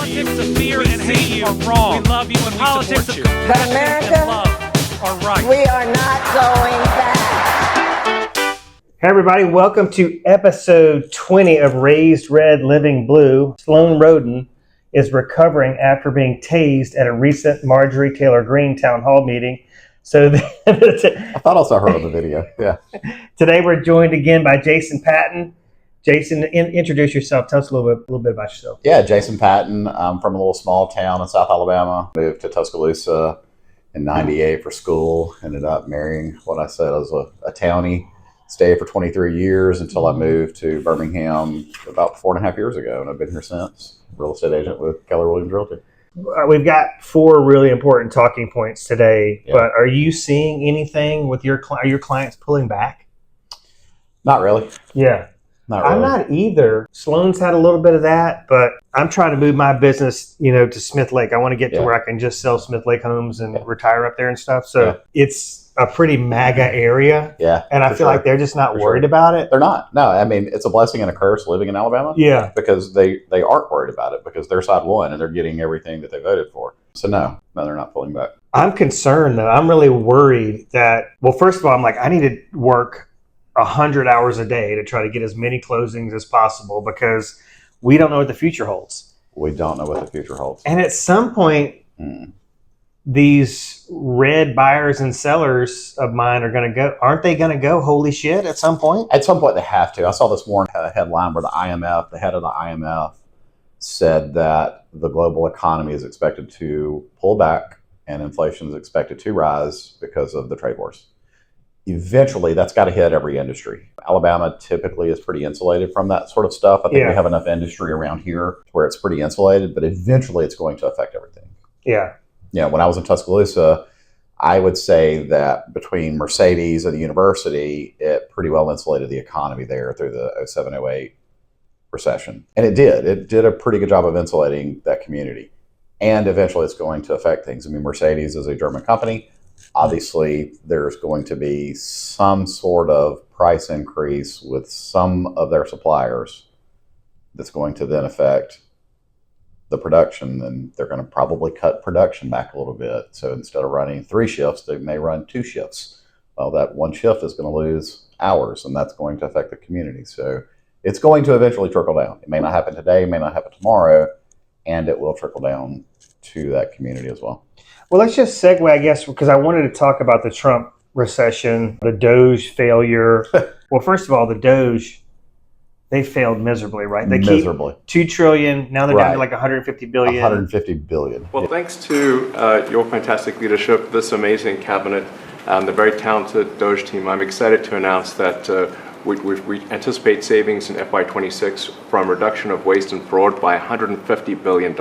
politics of fear and hate are wrong. We love you and politics we support you. But America, and love are right. We are not going back. Hey everybody, welcome to episode 20 of Raised Red, Living Blue. Sloan Roden is recovering after being tased at a recent Marjorie Taylor Greene town hall meeting. So I thought I saw her on the video. Yeah. Today we're joined again by Jason Patton. Jason, introduce yourself. Tell us a little bit about yourself. Yeah, Jason Patton. I'm from a little small town in South Alabama. Moved to Tuscaloosa in '98 for school. Ended up marrying what I said was a townie. Stayed for 23 years until I moved to Birmingham about 4.5 years ago, and I've been here since. Real estate agent with Keller Williams Realty. We've got 4 really important talking points today, but are you seeing anything with your clients pulling back? Not really. Yeah. Not really. I'm not either. Sloan's had a little bit of that, but I'm trying to move my business, to Smith Lake. I want to get to where I can just sell Smith Lake homes and retire up there and stuff. So it's a pretty MAGA area. Yeah. And I feel like they're just not worried about it. They're not. No, I mean, it's a blessing and a curse living in Alabama. Yeah. Because they aren't worried about it because their side won and they're getting everything that they voted for. So no, they're not pulling back. I'm concerned though. I'm really worried that, well, first of all, I'm like, I need to work 100 hours a day to try to get as many closings as possible because we don't know what the future holds. We don't know what the future holds. And at some point, these red buyers and sellers of mine are going to go, aren't they going to go, holy shit, at some point? At some point they have to. I saw this morning a headline where the head of the IMF said that the global economy is expected to pull back and inflation is expected to rise because of the trade wars. Eventually, that's got to hit every industry. Alabama typically is pretty insulated from that sort of stuff. I think we have enough industry around here where it's pretty insulated, but eventually it's going to affect everything. Yeah. Yeah. When I was in Tuscaloosa, I would say that between Mercedes and the university, it pretty well insulated the economy there through the 07-08 recession. And it did. It did a pretty good job of insulating that community. And eventually it's going to affect things. I mean, Mercedes is a German company. Obviously, there's going to be some sort of price increase with some of their suppliers that's going to then affect the production, and they're going to probably cut production back a little bit. So instead of running 3 shifts, they may run 2 shifts. Well, that 1 shift is going to lose hours, and that's going to affect the community. So it's going to eventually trickle down. It may not happen today, it may not happen tomorrow, and it will trickle down to that community as well. Well, let's just segue, I guess, because I wanted to talk about the Trump recession, the Doge failure. Well, first of all, the Doge, they failed miserably, right? They miserably. Keep $2 trillion. Now they're down to like $150 billion. $150 billion. Well, thanks to your fantastic leadership, this amazing cabinet, and the very talented Doge team, I'm excited to announce that we anticipate savings in FY26 from reduction of waste and fraud by $150 billion.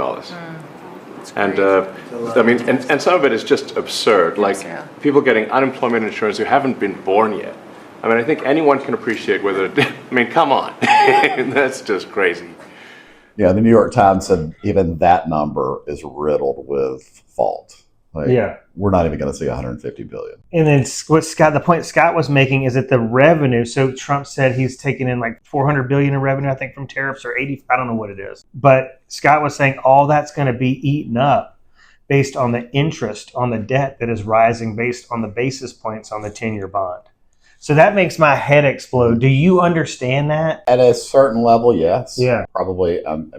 And and some of it is just absurd. Like people getting unemployment insurance who haven't been born yet. I mean, I think anyone can appreciate whether. I mean, come on, that's just crazy. Yeah, the New York Times said even that number is riddled with fault. Like, we're not even going to see 150 billion. And then the point Scott was making is that the revenue. So Trump said he's taken in like 400 billion in revenue, I think, from tariffs or 80. I don't know what it is. But Scott was saying all that's going to be eaten up based on the interest on the debt that is rising based on the basis points on the 10-year bond. So that makes my head explode. Do you understand that? At a certain level, yes. Yeah. Probably. I'm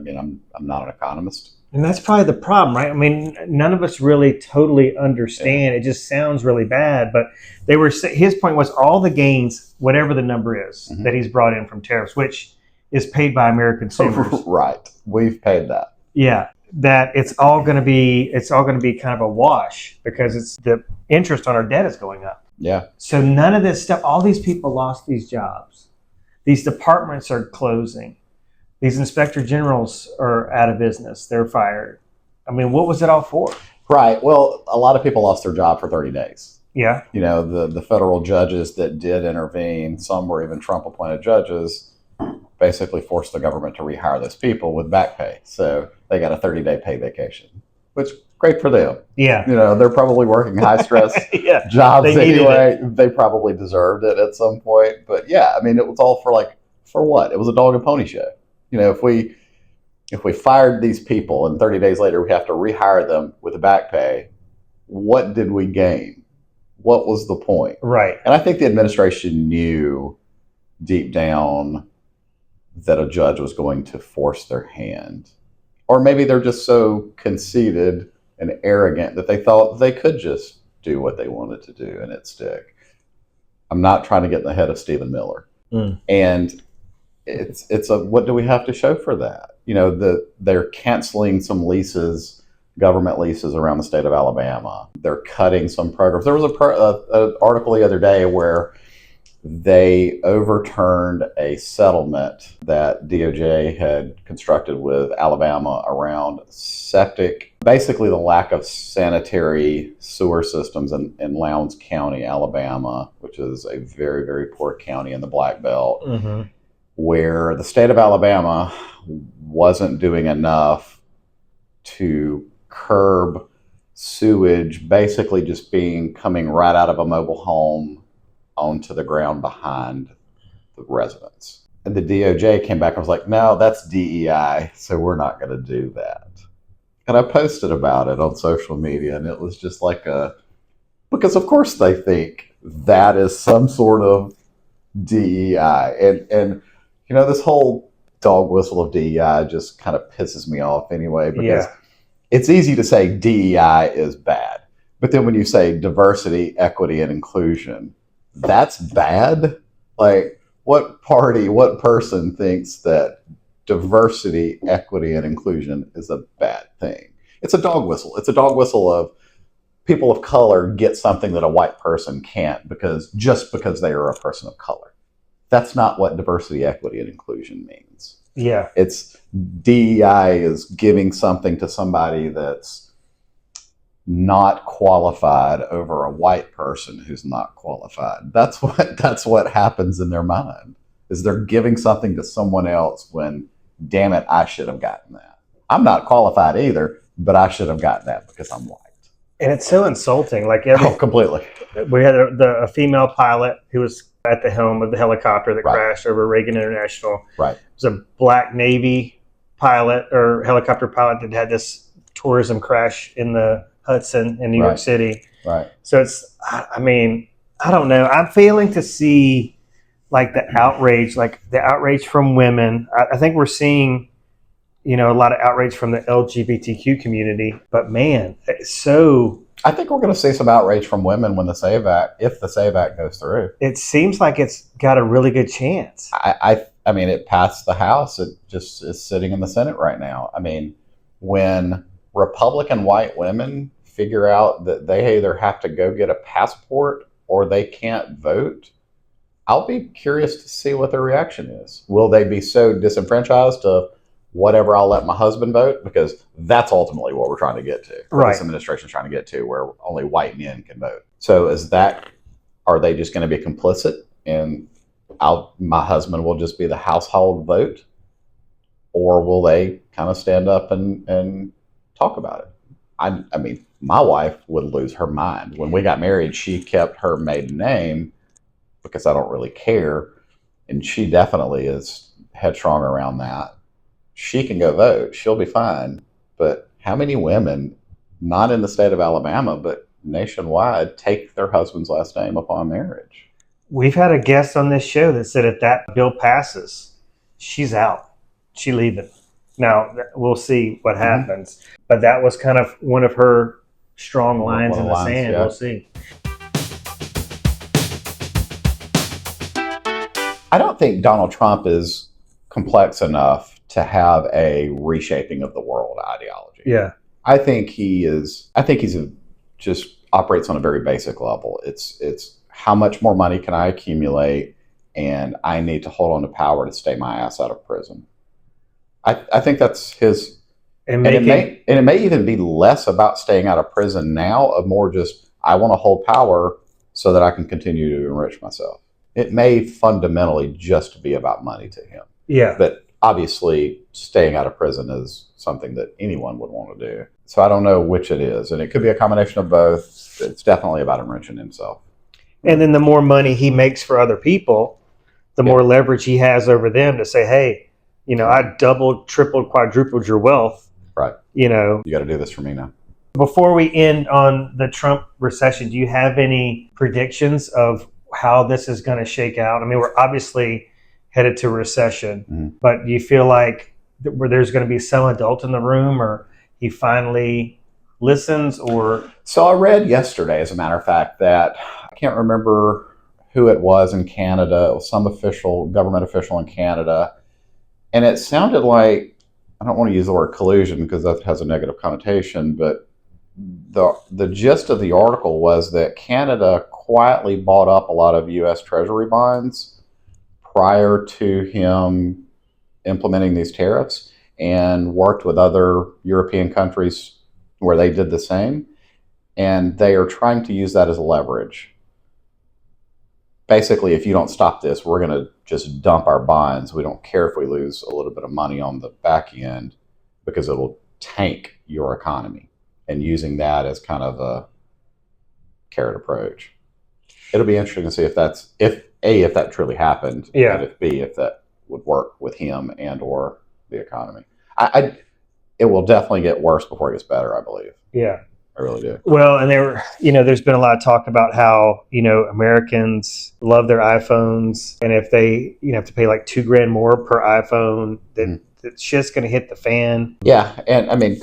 not an economist. And that's probably the problem, right? I mean, none of us really totally understand. It just sounds really bad. But his point was all the gains, whatever the number is, that he's brought in from tariffs, which is paid by American consumers. Right. We've paid that. Yeah. That it's all going to be kind of a wash because it's the interest on our debt is going up. Yeah. So none of this stuff, all these people lost these jobs. These departments are closing. These inspector generals are out of business. They're fired. I mean, what was it all for? Right. Well, a lot of people lost their job for 30 days. Yeah. The federal judges that did intervene, some were even Trump appointed judges, basically forced the government to rehire those people with back pay. So they got a 30-day pay vacation, which great for them. Yeah. They're probably working high stress jobs anyway. They probably deserved it at some point. But yeah, I mean, it was all for what? It was a dog and pony show. If we if we fired these people and 30 days later we have to rehire them with a back pay, what did we gain? What was the point? Right. And I think the administration knew deep down that a judge was going to force their hand. Or maybe they're just so conceited and arrogant that they thought they could just do what they wanted to do and it stick. I'm not trying to get in the head of Stephen Miller. And it's a, what do we have to show for that? You know, they're canceling some leases, government leases around the state of Alabama. They're cutting some programs. There was an article the other day where they overturned a settlement that DOJ had constructed with Alabama around septic, basically the lack of sanitary sewer systems in Lowndes County, Alabama, which is a very, very poor county in the Black Belt, where the state of Alabama wasn't doing enough to curb sewage, basically just coming right out of a mobile home onto the ground behind the residents. And the DOJ came back and was like, no, that's DEI, so we're not going to do that. And I posted about it on social media, and it was just like because of course they think that is some sort of DEI. And you know, this whole dog whistle of DEI just kind of pisses me off anyway, because it's easy to say DEI is bad. But then when you say diversity, equity, and inclusion, that's bad? Like, what party, what person thinks that diversity, equity, and inclusion is a bad thing? It's a dog whistle. It's a dog whistle of people of color get something that a white person can't just because they are a person of color. That's not what diversity, equity, and inclusion means. Yeah. It's DEI is giving something to somebody that's not qualified over a white person who's not qualified. That's what happens in their mind, is they're giving something to someone else when, damn it, I should have gotten that. I'm not qualified either, but I should have gotten that because I'm white. And it's so insulting. Like completely. We had a female pilot who was at the helm of the helicopter that crashed over Reagan International. Right. It was a black Navy pilot or helicopter pilot that had this tourism crash in the Hudson in New York City. Right. So I mean, I don't know. I'm failing to see like the outrage from women. I think we're seeing, you know, a lot of outrage from the LGBTQ community, but man, it's so. I think we're going to see some outrage from women when if the SAVE Act goes through. It seems like it's got a really good chance. I mean, it passed the House. It just is sitting in the Senate right now. I mean, when Republican white women figure out that they either have to go get a passport or they can't vote, I'll be curious to see what their reaction is. Will they be so disenfranchised to whatever, I'll let my husband vote? Because that's ultimately what we're trying to get to. Right. This administration is trying to get to, where only white men can vote. So are they just going to be complicit and my husband will just be the household vote? Or will they kind of stand up and talk about it? I mean, my wife would lose her mind. When we got married, she kept her maiden name because I don't really care. And she definitely is headstrong around that. She can go vote. She'll be fine. But how many women, not in the state of Alabama, but nationwide, take their husband's last name upon marriage? We've had a guest on this show that said if that bill passes, she's out. She's leaving. Now, we'll see what happens. But that was kind of one of her strong lines in the sand. Yeah. We'll see. I don't think Donald Trump is complex enough to have a reshaping of the world ideology. Yeah. I think he's just operates on a very basic level. It's how much more money can I accumulate, and I need to hold on to power to stay my ass out of prison. I think that's his, and it may even be less about staying out of prison now, of more just, I want to hold power so that I can continue to enrich myself. It may fundamentally just be about money to him. Yeah. But obviously staying out of prison is something that anyone would want to do. So I don't know which it is. And it could be a combination of both. It's definitely about enriching himself. And then the more money he makes for other people, the more leverage he has over them to say, hey, I doubled, tripled, quadrupled your wealth. Right. You got to do this for me now. Before we end on the Trump recession, do you have any predictions of how this is going to shake out? I mean, we're obviously headed to recession, but do you feel like where there's going to be some adult in the room, or he finally listens? Or so I read yesterday, as a matter of fact, that I can't remember who it was in Canada. It was some government official in Canada, and it sounded like, I don't want to use the word collusion because that has a negative connotation, but the gist of the article was that Canada quietly bought up a lot of U.S. Treasury bonds prior to him implementing these tariffs, and worked with other European countries where they did the same. And they are trying to use that as a leverage. Basically, if you don't stop this, we're going to just dump our bonds. We don't care if we lose a little bit of money on the back end, because it'll tank your economy. And using that as kind of a carrot approach. It'll be interesting to see if that truly happened, and if that would work with him and or the economy. It will definitely get worse before it gets better, I believe. Yeah. I really do. Well, and there's been a lot of talk about how, Americans love their iPhones, and if they, have to pay like $2,000 more per iPhone, then it's just going to hit the fan. Yeah. And I mean,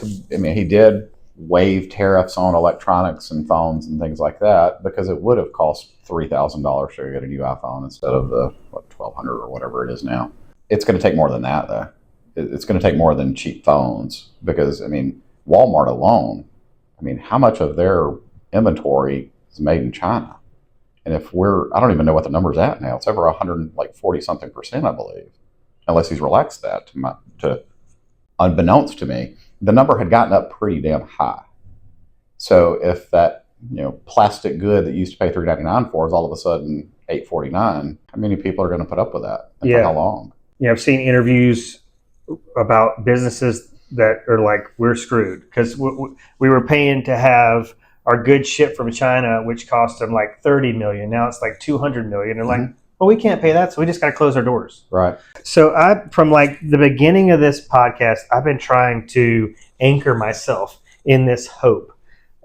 he did waive tariffs on electronics and phones and things like that, because it would have cost $3,000 to get a new iPhone instead of the $1,200 or whatever it is now. It's going to take more than that, though. It's going to take more than cheap phones, because Walmart alone, how much of their inventory is made in China? And I don't even know what the number's at now. It's over 140 something percent, I believe, unless he's relaxed that to unbeknownst to me. The number had gotten up pretty damn high. So if that plastic good that you used to pay $3.99 for is all of a sudden $8.49, how many people are going to put up with that? And for how long? I've seen interviews about businesses that are like, we're screwed because we were paying to have our goods shipped from China, which cost them like $30 million. Now it's like $200 million. They're like, well, we can't pay that, so we just got to close our doors. Right. So from like the beginning of this podcast, I've been trying to anchor myself in this hope.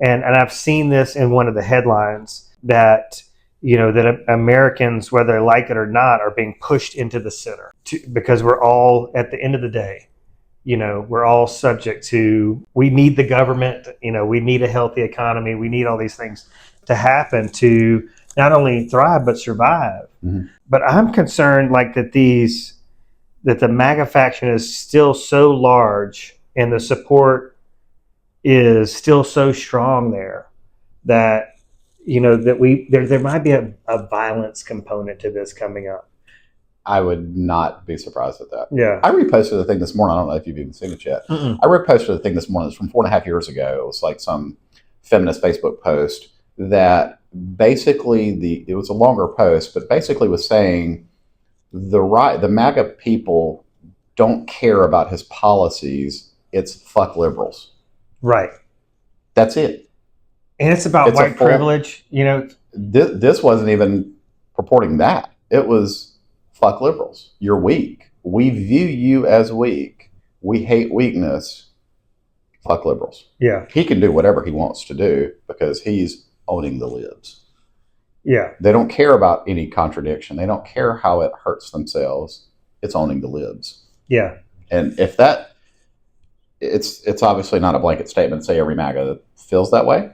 And I've seen this in one of the headlines that, that Americans, whether they like it or not, are being pushed into the center because we're all, at the end of the day, we're all subject to, we need the government, we need a healthy economy. We need all these things to happen to not only thrive, but survive. But I'm concerned that the MAGA faction is still so large and the support is still so strong there that, there might be a violence component to this coming up. I would not be surprised at that. Yeah. I reposted a thing this morning. I don't know if you've even seen it yet. I reposted a thing this morning. It's from 4.5 years ago. It was like some feminist Facebook post that basically it was a longer post, but basically was saying the MAGA people don't care about his policies. It's fuck liberals. Right. That's it. And it's about white privilege. This wasn't even purporting that. It was fuck liberals. You're weak. We view you as weak. We hate weakness. Fuck liberals. Yeah. He can do whatever he wants to do because he's owning the libs. Yeah. They don't care about any contradiction. They don't care how it hurts themselves. It's owning the libs. Yeah. And if it's obviously not a blanket statement to say every MAGA feels that way.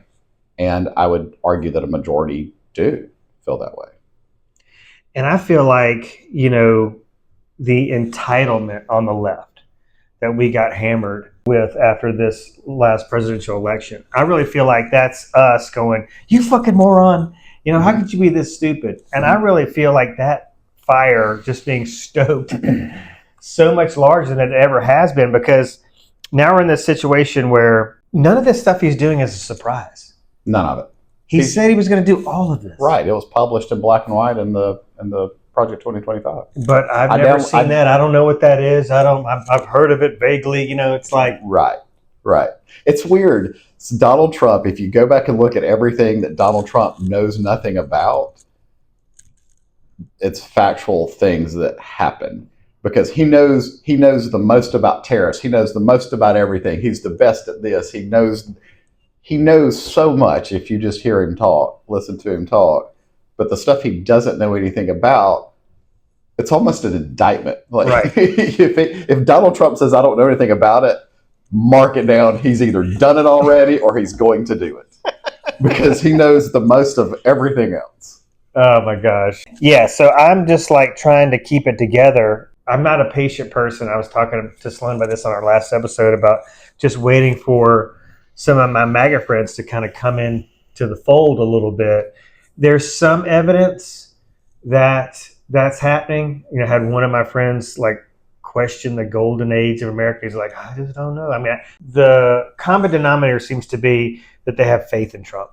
And I would argue that a majority do feel that way. And I feel like, the entitlement on the left that we got hammered with after this last presidential election, I really feel like that's us going, you fucking moron. How could you be this stupid? And I really feel like that fire just being stoked so much larger than it ever has been, because now we're in this situation where none of this stuff he's doing is a surprise. None of it. He said he was going to do all of this. Right. It was published in black and white in the Project 2025. But I've never seen that. I don't know what that is. I've heard of it vaguely. It's like right. It's weird. It's Donald Trump. If you go back and look at everything that Donald Trump knows nothing about, it's factual things that happen because he knows the most about tariffs. He knows the most about everything. He's the best at this. He knows so much if you just hear him talk, listen to him talk. But the stuff he doesn't know anything about, it's almost an indictment. Like, Right. if Donald Trump says, I don't know anything about it, mark it down. He's either done it already or he's going to do it because he knows the most of everything else. Oh my gosh. Yeah, so I'm just like trying to keep it together. I'm not a patient person. I was talking to Sloan about this on our last episode about just waiting for some of my MAGA friends to kind of come in to the fold a little bit. There's some evidence that that's happening. You know, I had one of my friends like question the golden age of America. He's like, I just don't know. I mean, the common denominator seems to be that they have faith in Trump,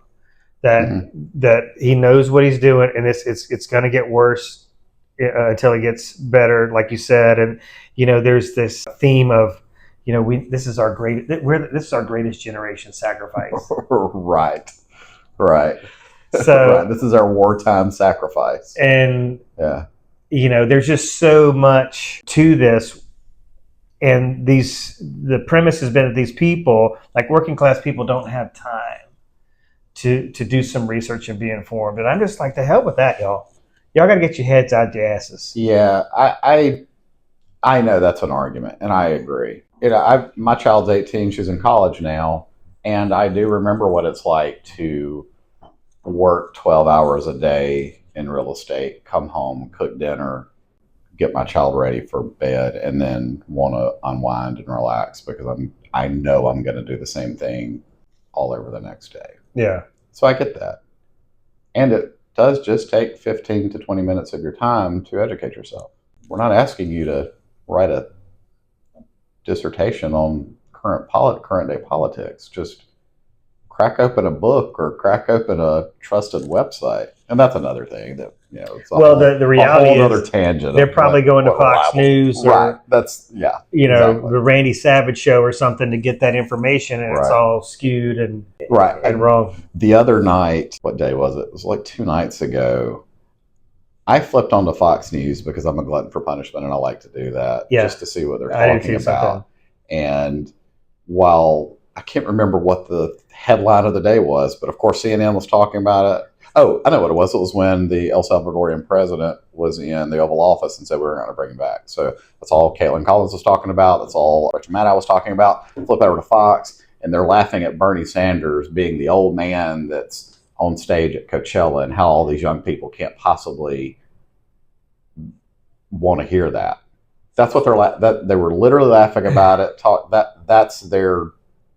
that he knows what he's doing, and it's going to get worse until it gets better, like you said. And you know, there's this theme of, you know, this is our greatest generation sacrifice. Right. So right. This is our wartime sacrifice. And yeah, you know, there's just so much to this. And the premise has been that these people, like working class people, don't have time to do some research and be informed. And I'm just like, the hell with that, y'all. Y'all got to get your heads out your asses. Yeah, I know that's an argument, and I agree. You know, my child's 18; she's in college now, and I do remember what it's like to work 12 hours a day in real estate, come home, cook dinner, get my child ready for bed, and then want to unwind and relax because I know I'm going to do the same thing all over the next day. Yeah. So I get that. And it does just take 15 to 20 minutes of your time to educate yourself. We're not asking you to write a dissertation on current day politics. Just crack open a book or crack open a trusted website. And that's another thing that, you know, it's the reality a whole is other tangent. they're probably going to Fox News or, right. That's, yeah, you know, exactly. the Randy Savage show or something to get that information, and it's all skewed and wrong. The other night, what day was it? It was like 2 nights ago. I flipped onto Fox News because I'm a glutton for punishment and I like to do that just to see what they're talking about. And while I can't remember what the headline of the day was, but of course CNN was talking about it. Oh, I know what it was. It was when the El Salvadorian president was in the Oval Office and said we were going to bring him back. So that's all Caitlin Collins was talking about. That's all Richard Maddow was talking about. Flip over to Fox, and they're laughing at Bernie Sanders being the old man that's on stage at Coachella and how all these young people can't possibly want to hear that. That's what they were literally laughing about it. That's their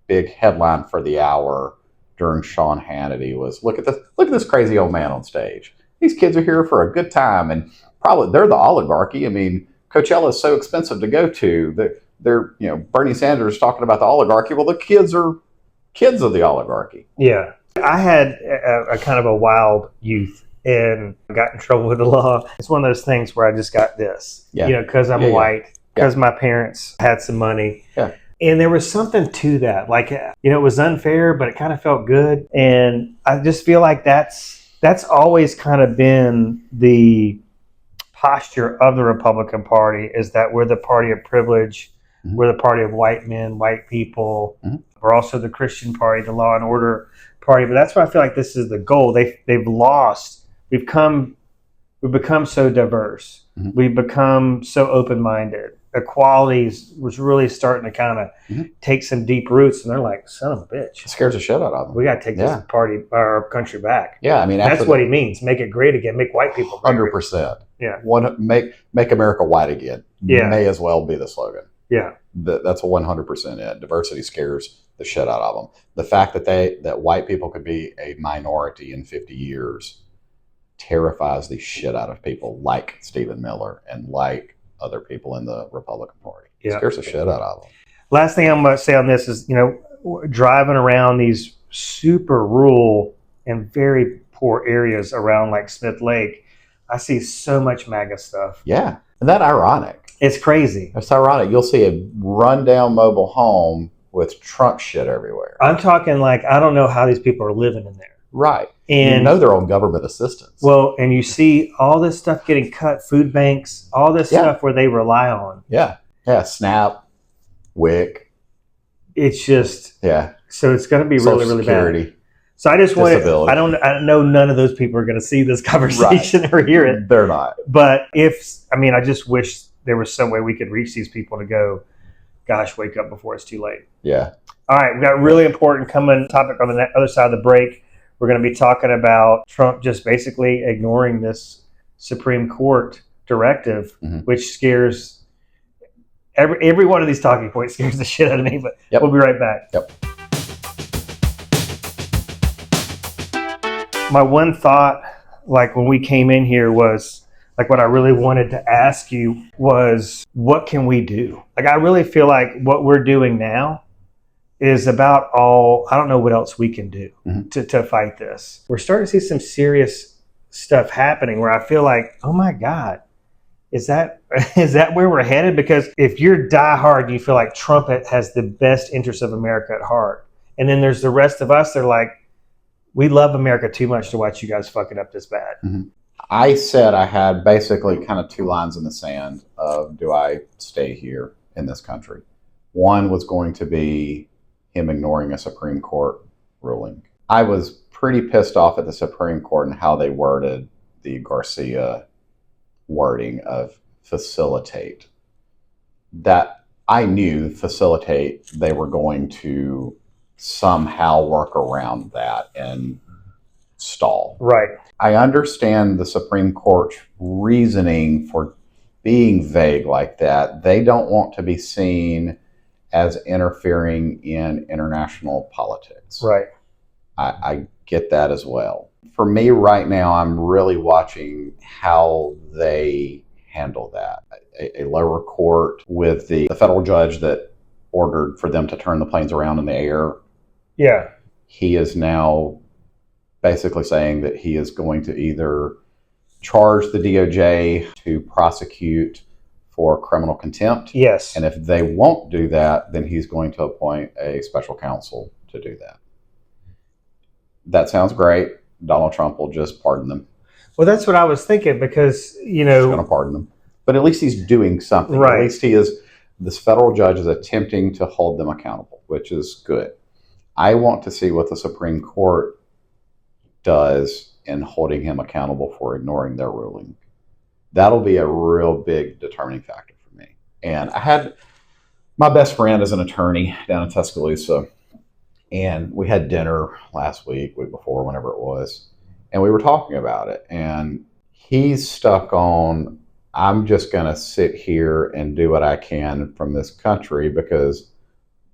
big headline for the hour during Sean Hannity was, look at this crazy old man on stage. These kids are here for a good time, and probably they're the oligarchy. I mean, Coachella is so expensive to go to that they're, you know, Bernie Sanders talking about the oligarchy. Well, the kids are kids of the oligarchy. Yeah. I had a kind of a wild youth and got in trouble with the law. It's one of those things where I just got this, you know, because I'm white, because my parents had some money. Yeah. And there was something to that. Like, you know, it was unfair, but it kind of felt good. And I just feel like that's always kind of been the posture of the Republican Party, is that we're the party of privilege. Mm-hmm. We're the party of white men, white people. Mm-hmm. We're also the Christian party, the law and order party. But that's why I feel like this is the goal. They've lost. We've become so diverse. Mm-hmm. We've become so open-minded. Equality was really starting to kind of take some deep roots, and they're like, son of a bitch. It scares the shit out of them. We got to take this our country back. Yeah, I mean, that's what he means. Make it great again. Make white people great. 100%. Yeah. Make America white again. Yeah. May as well be the slogan. Yeah. That's a 100% it. Diversity scares the shit out of them. The fact that white people could be a minority in 50 years terrifies the shit out of people like Stephen Miller and like other people in the Republican Party. It scares the shit out of them. Last thing I'm going to say on this is, you know, driving around these super rural and very poor areas around like Smith Lake, I see so much MAGA stuff. Yeah. And that's ironic. It's crazy. It's ironic. You'll see a rundown mobile home with Trump shit everywhere. I'm talking like, I don't know how these people are living in there. Right. And they're on government assistance. Well, and you see all this stuff getting cut, food banks, all this stuff where they rely on. Yeah. SNAP, WIC. It's just so it's going to be Social really, really Security, bad. So I just want to. disability. I know none of those people are going to see this conversation or hear it. They're not. But I just wish there was some way we could reach these people to go, gosh, wake up before it's too late. Yeah. All right, we've got a really important topic on the other side of the break. We're going to be talking about Trump just basically ignoring this Supreme Court directive, which scares every one of these talking points scares the shit out of me. But we'll be right back. Yep. My one thought, like when we came in here, was like what I really wanted to ask you was, what can we do? Like I really feel like what we're doing now is about all, I don't know what else we can do to fight this. We're starting to see some serious stuff happening where I feel like, oh my God, is that where we're headed? Because if you're diehard and you feel like Trump has the best interests of America at heart, and then there's the rest of us, they're like, we love America too much to watch you guys fuck it up this bad. I said I had basically kind of two lines in the sand of, do I stay here in this country? One was going to be him ignoring a Supreme Court ruling. I was pretty pissed off at the Supreme Court and how they worded the Garcia wording of facilitate. That I knew facilitate, they were going to somehow work around that and stall. Right. I understand the Supreme Court's reasoning for being vague like that. They don't want to be seen as interfering in international politics. Right. I get that as well. For me right now, I'm really watching how they handle that. A lower court with the federal judge that ordered for them to turn the planes around in the air. Yeah. He is now basically saying that he is going to either charge the DOJ to prosecute for criminal contempt. Yes. And if they won't do that, then he's going to appoint a special counsel to do that. That sounds great. Donald Trump will just pardon them. Well, that's what I was thinking because, He's going to pardon them. But at least he's doing something. Right. At least this federal judge is attempting to hold them accountable, which is good. I want to see what the Supreme Court does in holding him accountable for ignoring their ruling. That'll be a real big determining factor for me. And I had my best friend is an attorney down in Tuscaloosa, and we had dinner last week before, whenever it was, and we were talking about it. And he's stuck on, I'm just going to sit here and do what I can from this country because,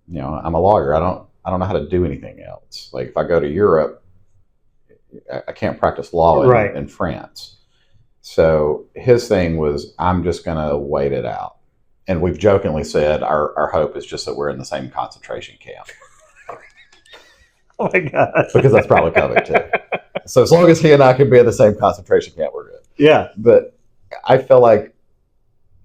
I'm a lawyer. I don't know how to do anything else. Like if I go to Europe, I can't practice law in France. So his thing was, I'm just going to wait it out. And we've jokingly said our hope is just that we're in the same concentration camp. Oh my God. Because that's probably coming too. So as long as he and I can be in the same concentration camp, we're good. Yeah. But I feel like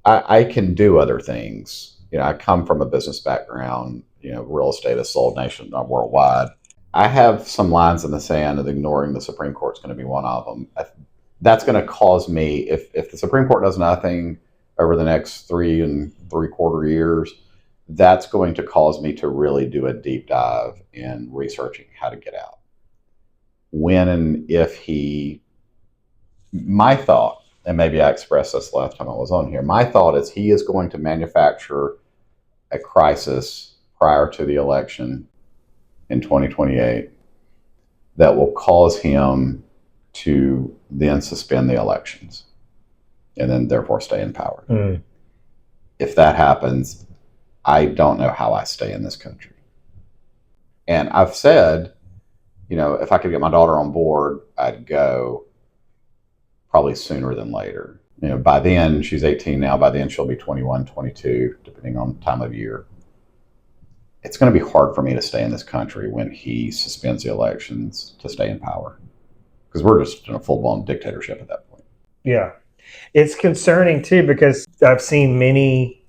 I can do other things. I come from a business background. Real estate is sold worldwide. I have some lines in the sand of ignoring the Supreme Court is going to be one of them. That's going to cause me, if the Supreme Court does nothing over the next 3 3/4 years, that's going to cause me to really do a deep dive in researching how to get out. When and if my thought, and maybe I expressed this last time I was on here, my thought is he is going to manufacture a crisis prior to the election in 2028 that will cause him to then suspend the elections and then therefore stay in power. If that happens, I don't know how I stay in this country. And I've said, if I could get my daughter on board, I'd go probably sooner than later. By then, she's 18 now. By then, she'll be 21, 22, depending on time of year. It's going to be hard for me to stay in this country when he suspends the elections to stay in power. Because we're just in a full-blown dictatorship at that point. Yeah. It's concerning, too, because I've seen many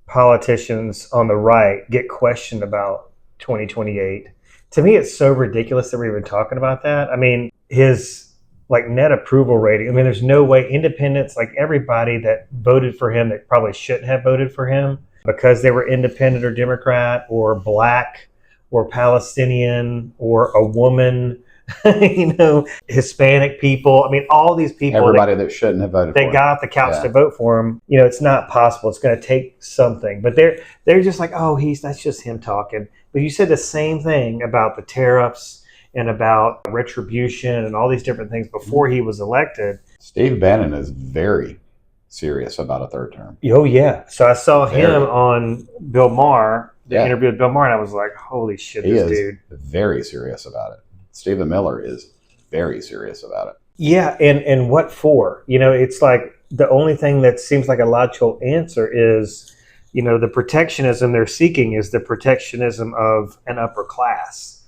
politicians on the right get questioned about 2028. To me, it's so ridiculous that we're even talking about that. I mean, his like net approval rating. I mean, there's no way independents, like everybody that voted for him that probably shouldn't have voted for him because they were independent or Democrat or black or Palestinian or a woman, Hispanic people. I mean, all these people. Everybody that shouldn't have voted for him. They got off the couch to vote for him. It's not possible. It's going to take something. But they're just like, oh, that's just him talking. But you said the same thing about the tariffs and about retribution and all these different things before he was elected. Steve Bannon is very serious about a third term. Oh, yeah. So I saw him on Bill Maher, the interview with Bill Maher, and I was like, holy shit, this dude. He is very serious about it. Stephen Miller is very serious about it. Yeah, and what for? It's like the only thing that seems like a logical answer is, the protectionism they're seeking is the protectionism of an upper class.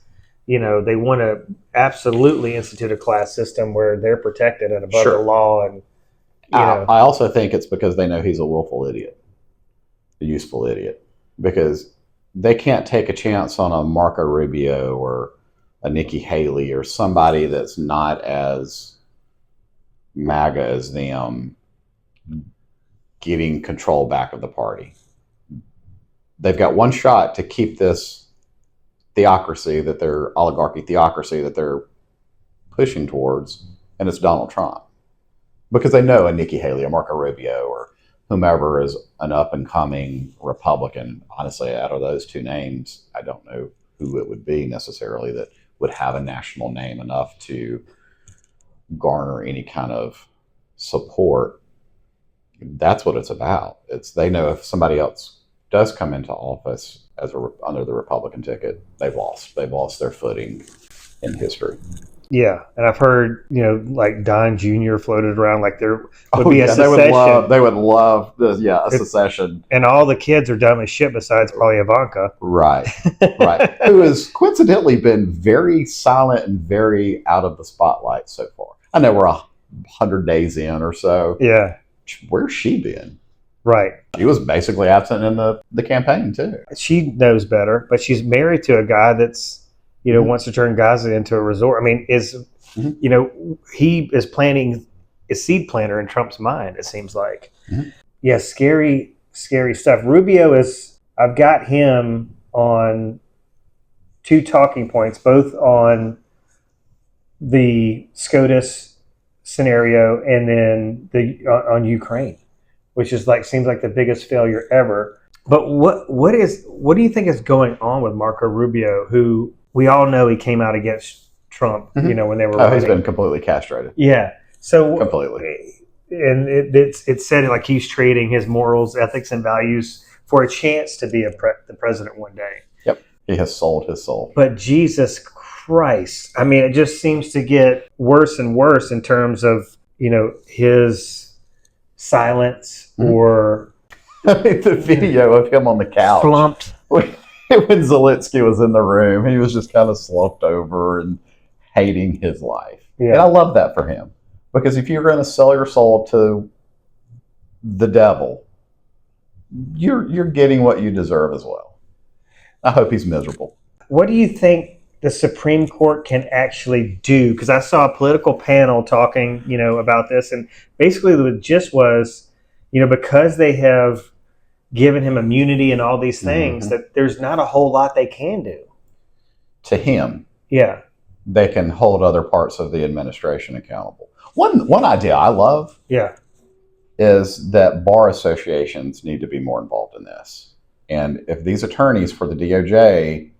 They want to absolutely institute a class system where they're protected and above the law. And I also think it's because they know he's a willful idiot, a useful idiot, because they can't take a chance on a Marco Rubio or a Nikki Haley or somebody that's not as MAGA as them getting control back of the party. They've got one shot to keep this oligarchy theocracy that they're pushing towards, and it's Donald Trump. Because they know a Nikki Haley, a Marco Rubio, or whomever is an up-and-coming Republican. Honestly, out of those two names, I don't know who it would be necessarily that would have a national name enough to garner any kind of support. That's what it's about. They know if somebody else does come into office under the Republican ticket, they've lost their footing in history. Yeah, and I've heard like Don Jr. floated around like there would be a secession. They would love this. Yeah, a secession. And all the kids are dumb as shit besides probably Ivanka. Right. Who has coincidentally been very silent and very out of the spotlight so far. I know we're 100 days in or so. Yeah. Where's she been? Right. She was basically absent in the campaign too. She knows better, but she's married to a guy that's, wants to turn Gaza into a resort. I mean, he is planting a seed planter in Trump's mind, it seems like. Mm-hmm. Yeah, scary stuff. Rubio I've got him on two talking points, both on the SCOTUS scenario and then on Ukraine, which is seems like the biggest failure ever. But what do you think is going on with Marco Rubio, who we all know he came out against Trump, when they were running. He's been completely castrated. Yeah. So completely. And it's said like he's trading his morals, ethics, and values for a chance to be the president one day. Yep. He has sold his soul. But Jesus Christ. I mean, it just seems to get worse and worse in terms of, his silence or... I mean, the video of him on the couch. Slumped. When Zelensky was in the room, he was just kind of slumped over and hating his life. Yeah. And I love that for him. Because if you're going to sell your soul to the devil, you're getting what you deserve as well. I hope he's miserable. What do you think the Supreme Court can actually do? Because I saw a political panel talking, about this. And basically the gist was, because they have given him immunity and all these things, that there's not a whole lot they can do. To him. Yeah. They can hold other parts of the administration accountable. One idea I love is that bar associations need to be more involved in this. And if these attorneys for the DOJ,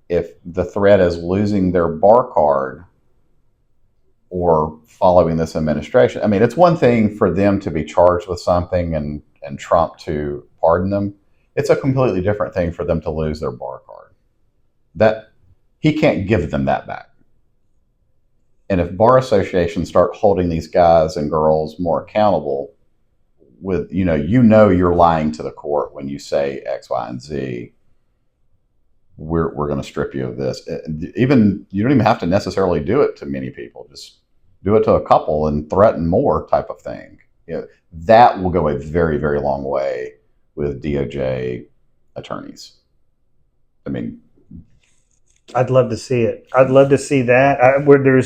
if the threat is losing their bar card or following this administration, I mean, it's one thing for them to be charged with something and Trump to pardon them. It's a completely different thing for them to lose their bar card. That he can't give them that back. And if bar associations start holding these guys and girls more accountable with, you're lying to the court when you say X, Y, and Z, we're going to strip you of this. Even you don't even have to necessarily do it to many people. Just do it to a couple and threaten more type of thing. That will go a very, very long way with DOJ attorneys. I mean, I'd love to see it. I'd love to see that. Where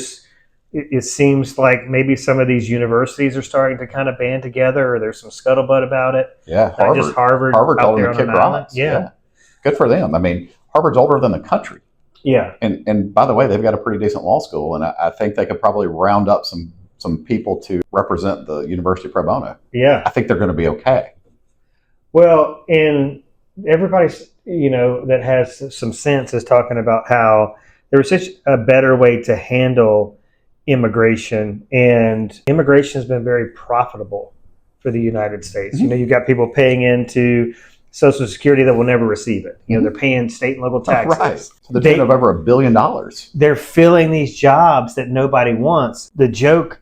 it seems like maybe some of these universities are starting to kind of band together, or there's some scuttlebutt about it. Yeah, Not just Harvard told out there them on to an kick island. rocks. Yeah, good for them. I mean, Harvard's older than the country. Yeah. And by the way, they've got a pretty decent law school, and I think they could probably round up some people to represent the university pro bono. Yeah. I think they're going to be okay. Well, and everybody's, that has some sense is talking about how there was such a better way to handle immigration, and immigration has been very profitable for the United States. Mm-hmm. You've got people paying into Social Security that will never receive it. They're paying state and local taxes. Right. So they're of over $1 billion. They're filling these jobs that nobody wants. The joke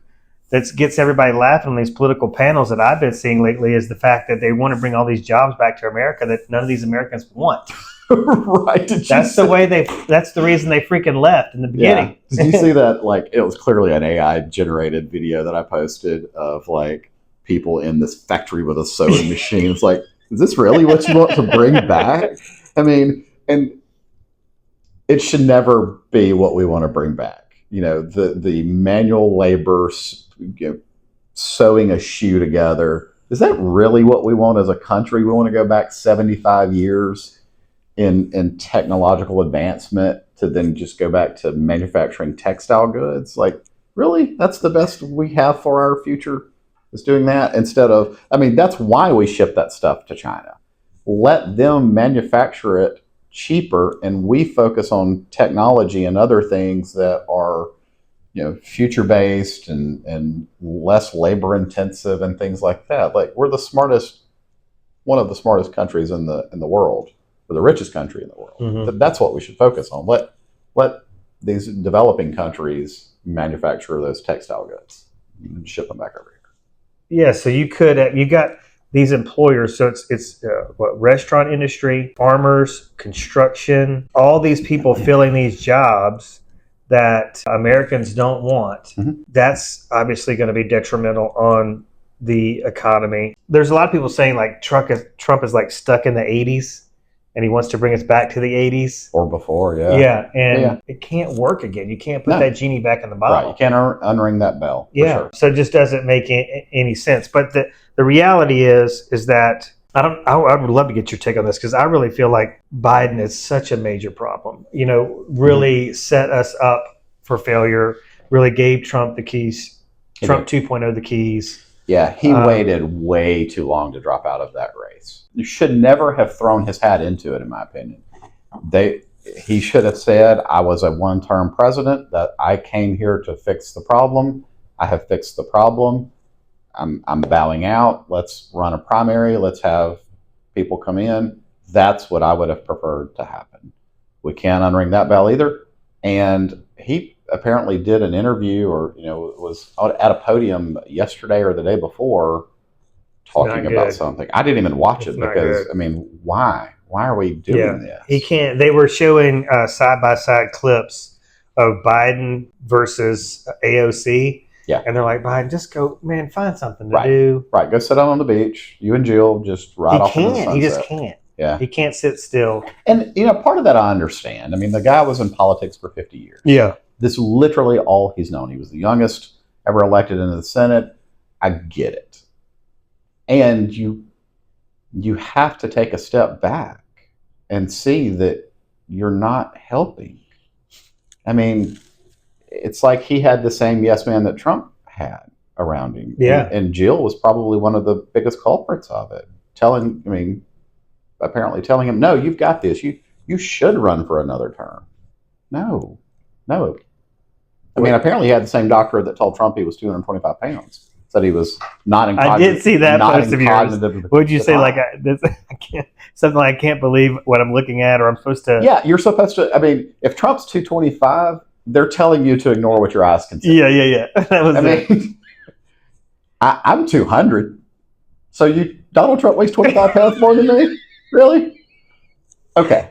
that gets everybody laughing on these political panels that I've been seeing lately is the fact that they want to bring all these jobs back to America that none of these Americans want. Right. That's the reason they freaking left in the beginning. Yeah. Did you see that? Like, it was clearly an AI generated video that I posted of like people in this factory with a sewing machine. It's like, is this really what you want to bring back? I mean, and it should never be what we want to bring back. The manual labor, sewing a shoe together. Is that really what we want as a country? We want to go back 75 years in technological advancement to then just go back to manufacturing textile goods? Like, really? That's the best we have for our future, is doing that instead of, that's why we ship that stuff to China. Let them manufacture it cheaper, and we focus on technology and other things that are, future based and less labor intensive and things like that. Like, we're one of the smartest countries in the world. We're the richest country in the world. Mm-hmm. That's what we should focus on. Let these developing countries manufacture those textile goods and ship them back over here. Yeah, so you got these employers. So it's restaurant industry, farmers, construction, all these people filling these jobs that Americans don't want. Mm-hmm. That's obviously going to be detrimental on the economy. There's a lot of people saying like Trump is like stuck in the 80s. And he wants to bring us back to the 80s. Or before, yeah. Yeah, and it can't work again. You can't put that genie back in the bottle. Right, you can't unring that bell. Yeah, sure. So it just doesn't make any sense. But the reality is that I would love to get your take on this, because I really feel like Biden is such a major problem. Really set us up for failure, really gave Trump the keys, Trump 2.0 the keys. Yeah, he waited way too long to drop out of that race. You should never have thrown his hat into it, in my opinion. He should have said, I was a one-term president, that I came here to fix the problem. I have fixed the problem. I'm bowing out. Let's run a primary. Let's have people come in. That's what I would have preferred to happen. We can't unring that bell either. And he apparently did an interview, or was at a podium yesterday or the day before talking about something. I didn't even watch it because why are we doing this? He can't. They were showing side by side clips of Biden versus AOC. Yeah, and they're like, Biden, just go, man, find something to do. Right, go sit down on the beach. You and Jill just ride off into the sunset. He just can't. Yeah, he can't sit still. And part of that I understand. The guy was in politics for 50 years. Yeah. This is literally all he's known. He was the youngest ever elected into the Senate. I get it. And you have to take a step back and see that you're not helping. It's like he had the same yes man that Trump had around him. Yeah. And Jill was probably one of the biggest culprits of it. Apparently telling him, no, you've got this. You should run for another term. No. Apparently he had the same doctor that told Trump he was 225 pounds. Said he was not in cognitive. I did see that post of yours. Would you say like I can't, something like I can't believe what I'm looking at, or I'm supposed to? Yeah, you're supposed to. If Trump's 225, they're telling you to ignore what your eyes can see. Yeah. That was it. I'm 200. So Donald Trump weighs 25 pounds more than me? Really? Okay.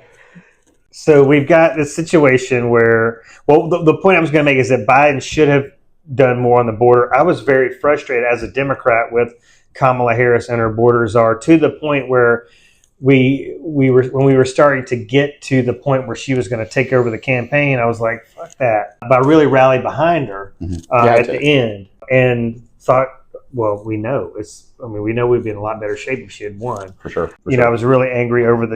So we've got this situation where, the point I was going to make is that Biden should have done more on the border. I was very frustrated as a Democrat with Kamala Harris and her border czar, to the point where we were when we were starting to get to the point where she was going to take over the campaign, I was like, fuck that. But I really rallied behind her at the end and thought, well, we know we know we'd be in a lot better shape if she had won. For sure. I was really angry over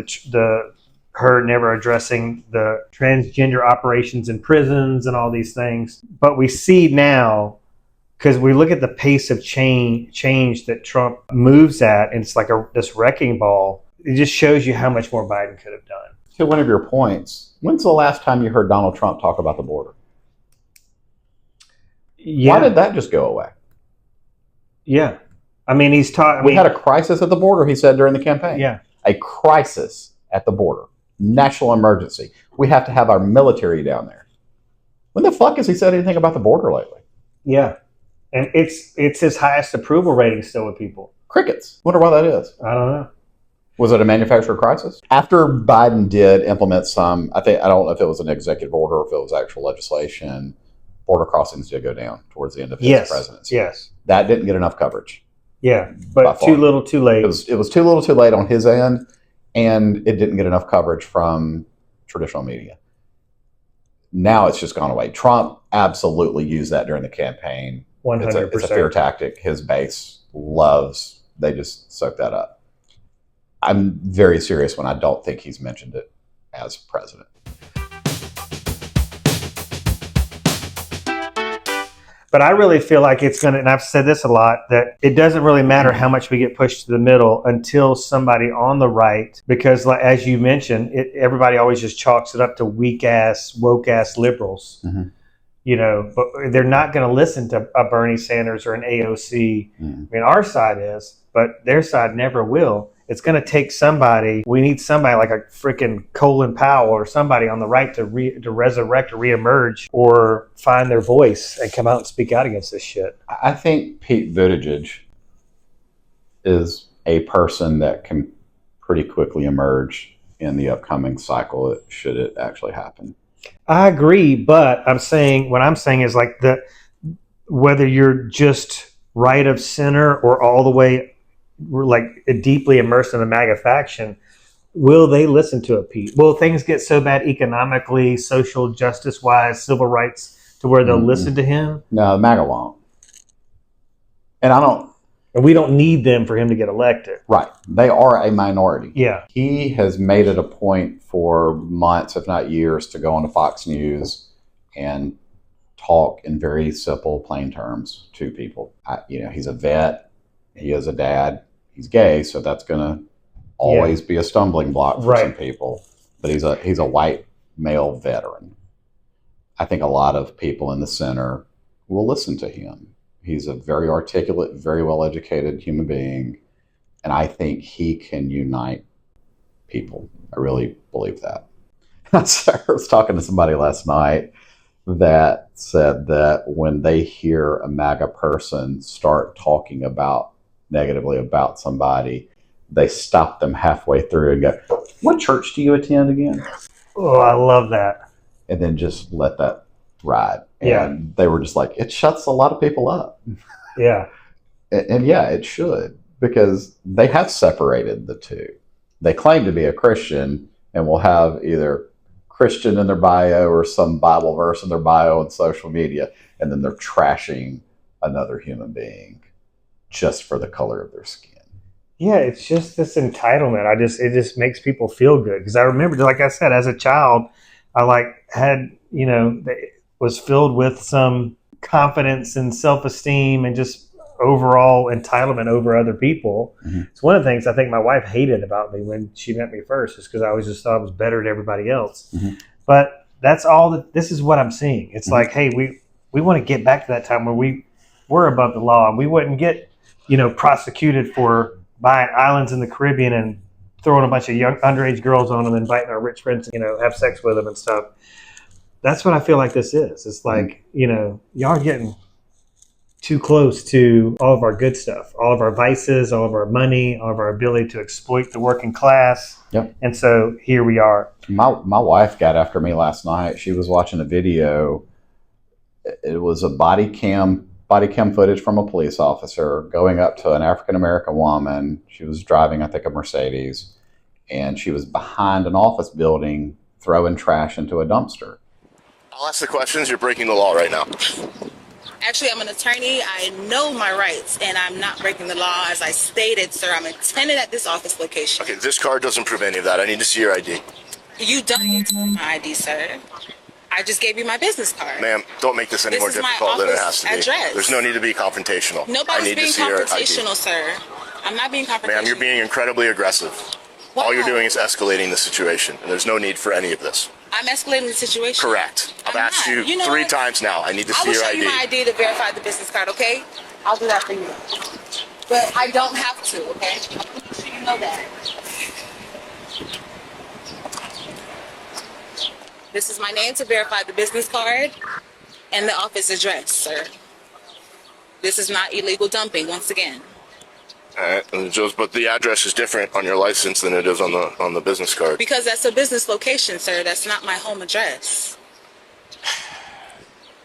her never addressing the transgender operations in prisons and all these things. But we see now, because we look at the pace of change that Trump moves at, and it's like this wrecking ball. It just shows you how much more Biden could have done. To one of your points, when's the last time you heard Donald Trump talk about the border? Yeah. Why did that just go away? Yeah. I mean, he's taught. We had a crisis at the border, he said during the campaign. Yeah. A crisis at the border. National emergency. We have to have our military down there. When the fuck has he said anything about the border lately? Yeah. And it's his highest approval rating still with people. Crickets. Wonder why that is. I don't know. Was it a manufacturer crisis? After Biden did implement some, I don't know if it was an executive order or if it was actual legislation, border crossings did go down towards the end of his presidency. Yes. That didn't get enough coverage. Yeah, but too little, too late. It was too little, too late on his end, and it didn't get enough coverage from traditional media. Now it's just gone away. Trump absolutely used that during the campaign. 100%. It's a fear tactic. His base loves, they just soak that up. I'm very serious when I don't think he's mentioned it as president. But I really feel like it's going to, and I've said this a lot, that it doesn't really matter how much we get pushed to the middle until somebody on the right, because like, as you mentioned, everybody always just chalks it up to weak-ass, woke-ass liberals. Mm-hmm. But they're not going to listen to a Bernie Sanders or an AOC. Mm-hmm. I mean, our side is, but their side never will. It's going to take somebody. We need somebody like a freaking Colin Powell or somebody on the right to resurrect or reemerge or find their voice and come out and speak out against this shit. I think Pete Buttigieg is a person that can pretty quickly emerge in the upcoming cycle, should it actually happen. I agree, but what I'm saying is like whether you're just right of center or all the way like deeply immersed in the MAGA faction, will they listen to it, Pete? Will things get so bad economically, social justice wise, civil rights, to where they'll listen to him? No, MAGA won't. And we don't need them for him to get elected. Right. They are a minority. Yeah. He has made it a point for months, if not years, to go on to Fox News and talk in very simple, plain terms to people. He's a vet. He is a dad. He's gay, so that's going to always be a stumbling block for some people. But he's a white male veteran. I think a lot of people in the center will listen to him. He's a very articulate, very well-educated human being, and I think he can unite people. I really believe that. I was talking to somebody last night that said that when they hear a MAGA person start talking negatively about somebody, they stop them halfway through and go, "What church do you attend again?" Oh, I love that. And then just let that ride. And they were just like, it shuts a lot of people up. Yeah. And it should, because they have separated the two. They claim to be a Christian and will have either Christian in their bio or some Bible verse in their bio on social media, and then they're trashing another human being just for the color of their skin. Yeah, it's just this entitlement. It just makes people feel good. Because I remember, like I said, as a child, I was filled with some confidence and self-esteem and just overall entitlement over other people. Mm-hmm. It's one of the things I think my wife hated about me when she met me first, is because I always just thought I was better than everybody else. Mm-hmm. But that's all this is what I'm seeing. It's like, hey, we want to get back to that time where we were above the law and we wouldn't get prosecuted for buying islands in the Caribbean and throwing a bunch of young underage girls on them and inviting our rich friends to, have sex with them and stuff. That's what I feel like this is. It's like, y'all are getting too close to all of our good stuff, all of our vices, all of our money, all of our ability to exploit the working class. Yep. And so here we are. My wife got after me last night. She was watching a video. It was a body cam footage from a police officer going up to an African-American woman. She was driving, I think, a Mercedes. and she was behind an office building throwing trash into a dumpster. I'll ask the questions. You're breaking the law right now. Actually, I'm an attorney. I know my rights, and I'm not breaking the law. As I stated, sir, I'm a tenant at this office location. Okay, this card doesn't prove any of that. I need to see your ID. You don't need to see my ID, sir. I just gave you my business card. Ma'am, don't make this any more difficult than it has to be. Address. There's no need to be confrontational. Nobody's being confrontational, sir. I'm not being confrontational. Ma'am, you're being incredibly aggressive. Wow. All you're doing is escalating the situation, and there's no need for any of this. I'm escalating the situation. Correct. I've asked you know 3 what? times now. I need to I see will your show ID. you my ID to verify the business card, okay? I'll do that for you. But I don't have to, okay? I'm make sure you know that. This is my name to verify the business card and the office address, sir. This is not illegal dumping, once again. All right, and but the address is different on your license than it is on the business card. Because that's a business location, sir. That's not my home address.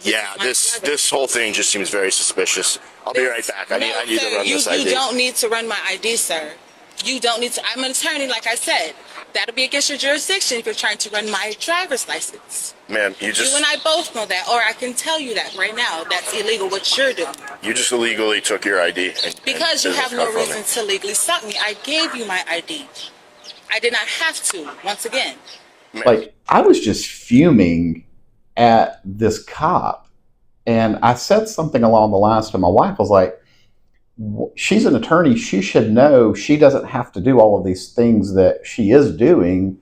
Yeah, this whole thing just seems very suspicious. I'll be right back. I need to run this ID. You don't need to run my ID, sir. You don't need to. I'm an attorney, like I said. That'll be against your jurisdiction if you're trying to run my driver's license. Ma'am, you and I both know that, or I can tell you that right now. That's illegal what you're doing. You just illegally took your ID. Because you have no reason to legally stop me. I gave you my ID. I did not have to, once again. Like, I was just fuming at this cop, and I said something along the lines to my wife. I was like, she's an attorney. She should know she doesn't have to do all of these things that she is doing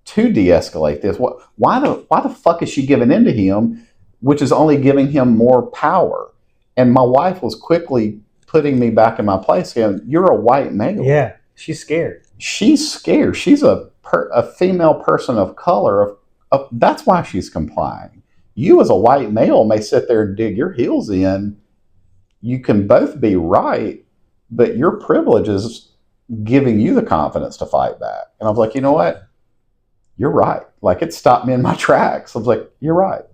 to de-escalate this. Why the fuck is she giving in to him, which is only giving him more power? And my wife was quickly putting me back in my place, going, you're a white male. Yeah, she's scared. She's scared. She's a female person of color. That's why she's complying. You as a white male may sit there and dig your heels in. You can both be right, but your privilege is giving you the confidence to fight back. And I was like, you know what? You're right. Like, it stopped me in my tracks. I was like, you're right.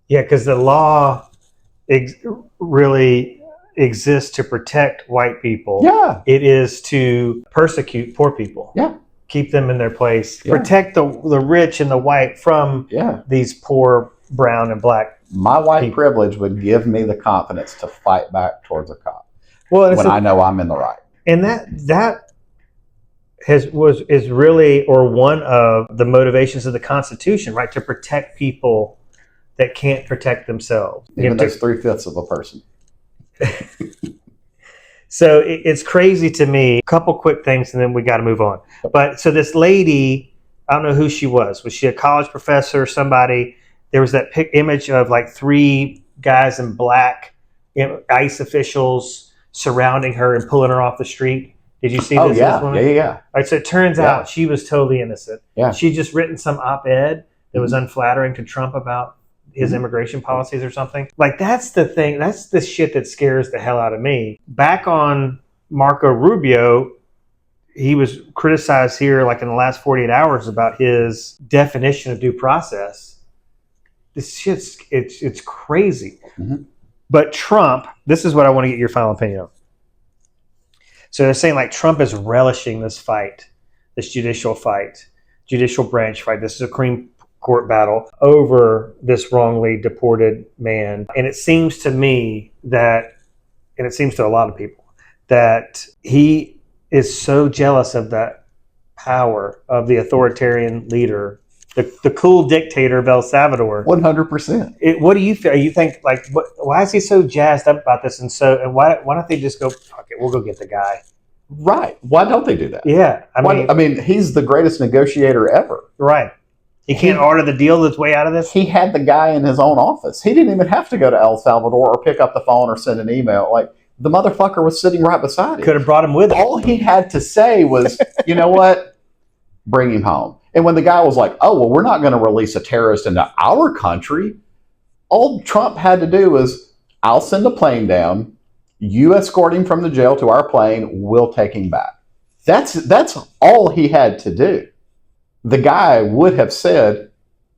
Yeah, because the law really exists to protect white people. Yeah. It is to persecute poor people. Yeah. Keep them in their place. Yeah. Protect the rich and the white from these poor brown and black. My white privilege would give me the confidence to fight back towards a cop. Well, when I know I'm in the right. And that is really, or one of the motivations of the Constitution, right? To protect people that can't protect themselves. Even those 3/5 of a person. So it's crazy to me. A couple quick things and then we got to move on. But so this lady, I don't know who she was. Was she a college professor or somebody? There was that image of like 3 guys in black, ICE officials surrounding her and pulling her off the street. Did you see this? Oh, yeah. Woman? Yeah. All right, so it turns out she was totally innocent. Yeah. She just written some op-ed that was unflattering to Trump about his immigration policies or something. Like, that's the thing. That's the shit that scares the hell out of me. Back on Marco Rubio, he was criticized here like in the last 48 hours about his definition of due process. This shit's, it's crazy. Mm-hmm. But Trump, this is what I want to get your final opinion on. So they're saying like Trump is relishing this fight, this judicial branch fight, this Supreme Court battle over this wrongly deported man. And it seems to me that, and it seems to a lot of people, that he is so jealous of that power of the authoritarian leader, the cool dictator of El Salvador. 100%. What do you feel? You think like, why is he so jazzed up about this? And why don't they just go, fuck it, we'll go get the guy? Right. Why don't they do that? Yeah. I mean, he's the greatest negotiator ever. Right. He can't order the deal that's way out of this? He had the guy in his own office. He didn't even have to go to El Salvador or pick up the phone or send an email. Like, the motherfucker was sitting right beside him. Could have brought him with him. All he had to say was, you know what? Bring him home. And when the guy was like, oh, well, we're not going to release a terrorist into our country, all Trump had to do was, I'll send a plane down, you escort him from the jail to our plane, we'll take him back. That's all he had to do. The guy would have said,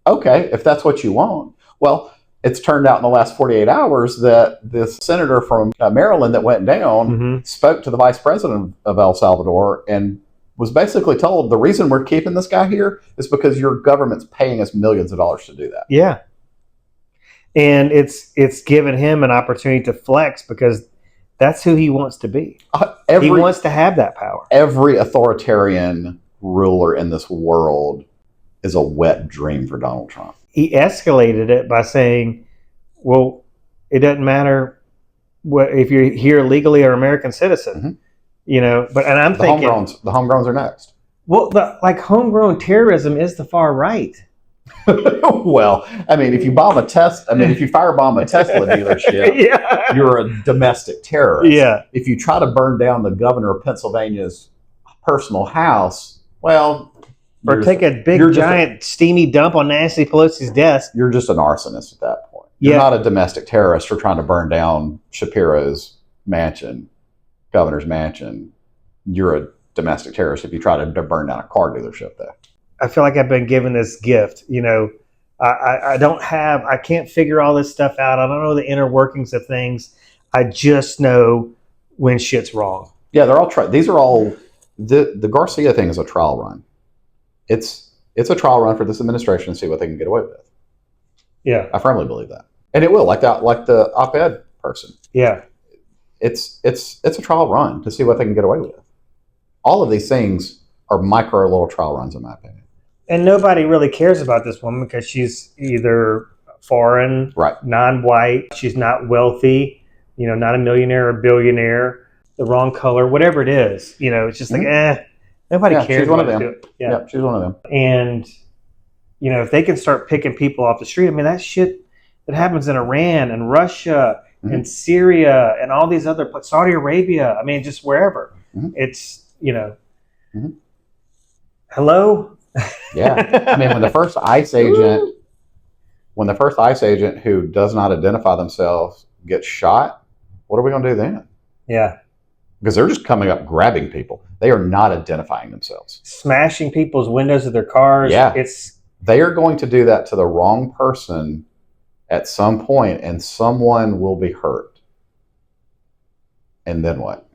okay, if that's what you want. Well, it's turned out in the last 48 hours that this senator from Maryland that went down spoke to the vice president of El Salvador, and was basically told the reason we're keeping this guy here is because your government's paying us millions of dollars to do that. Yeah. And it's given him an opportunity to flex because that's who he wants to be. He wants to have that power. Every authoritarian ruler in this world is a wet dream for Donald Trump. He escalated it by saying, well, it doesn't matter if you're here legally or American citizen. Mm-hmm. You know, but and I'm thinking the homegrowns are next. Well, homegrown terrorism is the far right. Well, I mean, if you firebomb a Tesla dealership, yeah. You're a domestic terrorist. Yeah. If you try to burn down the governor of Pennsylvania's personal house, well, or take a big giant steamy dump on Nancy Pelosi's desk. You're just an arsonist at that point. You're not a domestic terrorist for trying to burn down Shapiro's mansion, governor's mansion. You're a domestic terrorist if you try to burn down a car dealership there. I feel like I've been given this gift. You know, I can't figure all this stuff out. I don't know the inner workings of things. I just know when shit's wrong. Yeah, they're all these are all the Garcia thing is a trial run. It's a trial run for this administration to see what they can get away with. Yeah, I firmly believe that, and it will. Like the op-ed person. Yeah, it's a trial run to see what they can get away with. All of these things are micro little trial runs, in my opinion. And nobody really cares about this woman because she's either foreign, right, non-white, she's not wealthy, you know, not a millionaire or billionaire, the wrong color, whatever it is. You know, it's just like, nobody cares. She's one of them. Yeah, she's one of them. And, you know, if they can start picking people off the street, I mean, that shit that happens in Iran and Russia and Syria and all these other places, Saudi Arabia, I mean, just wherever. It's, you know, hello? Yeah. I mean, when the first ICE agent who does not identify themselves gets shot, what are we going to do then? Yeah. Because they're just coming up grabbing people. They are not identifying themselves. Smashing people's windows of their cars. Yeah. They are going to do that to the wrong person at some point, and someone will be hurt. And then what?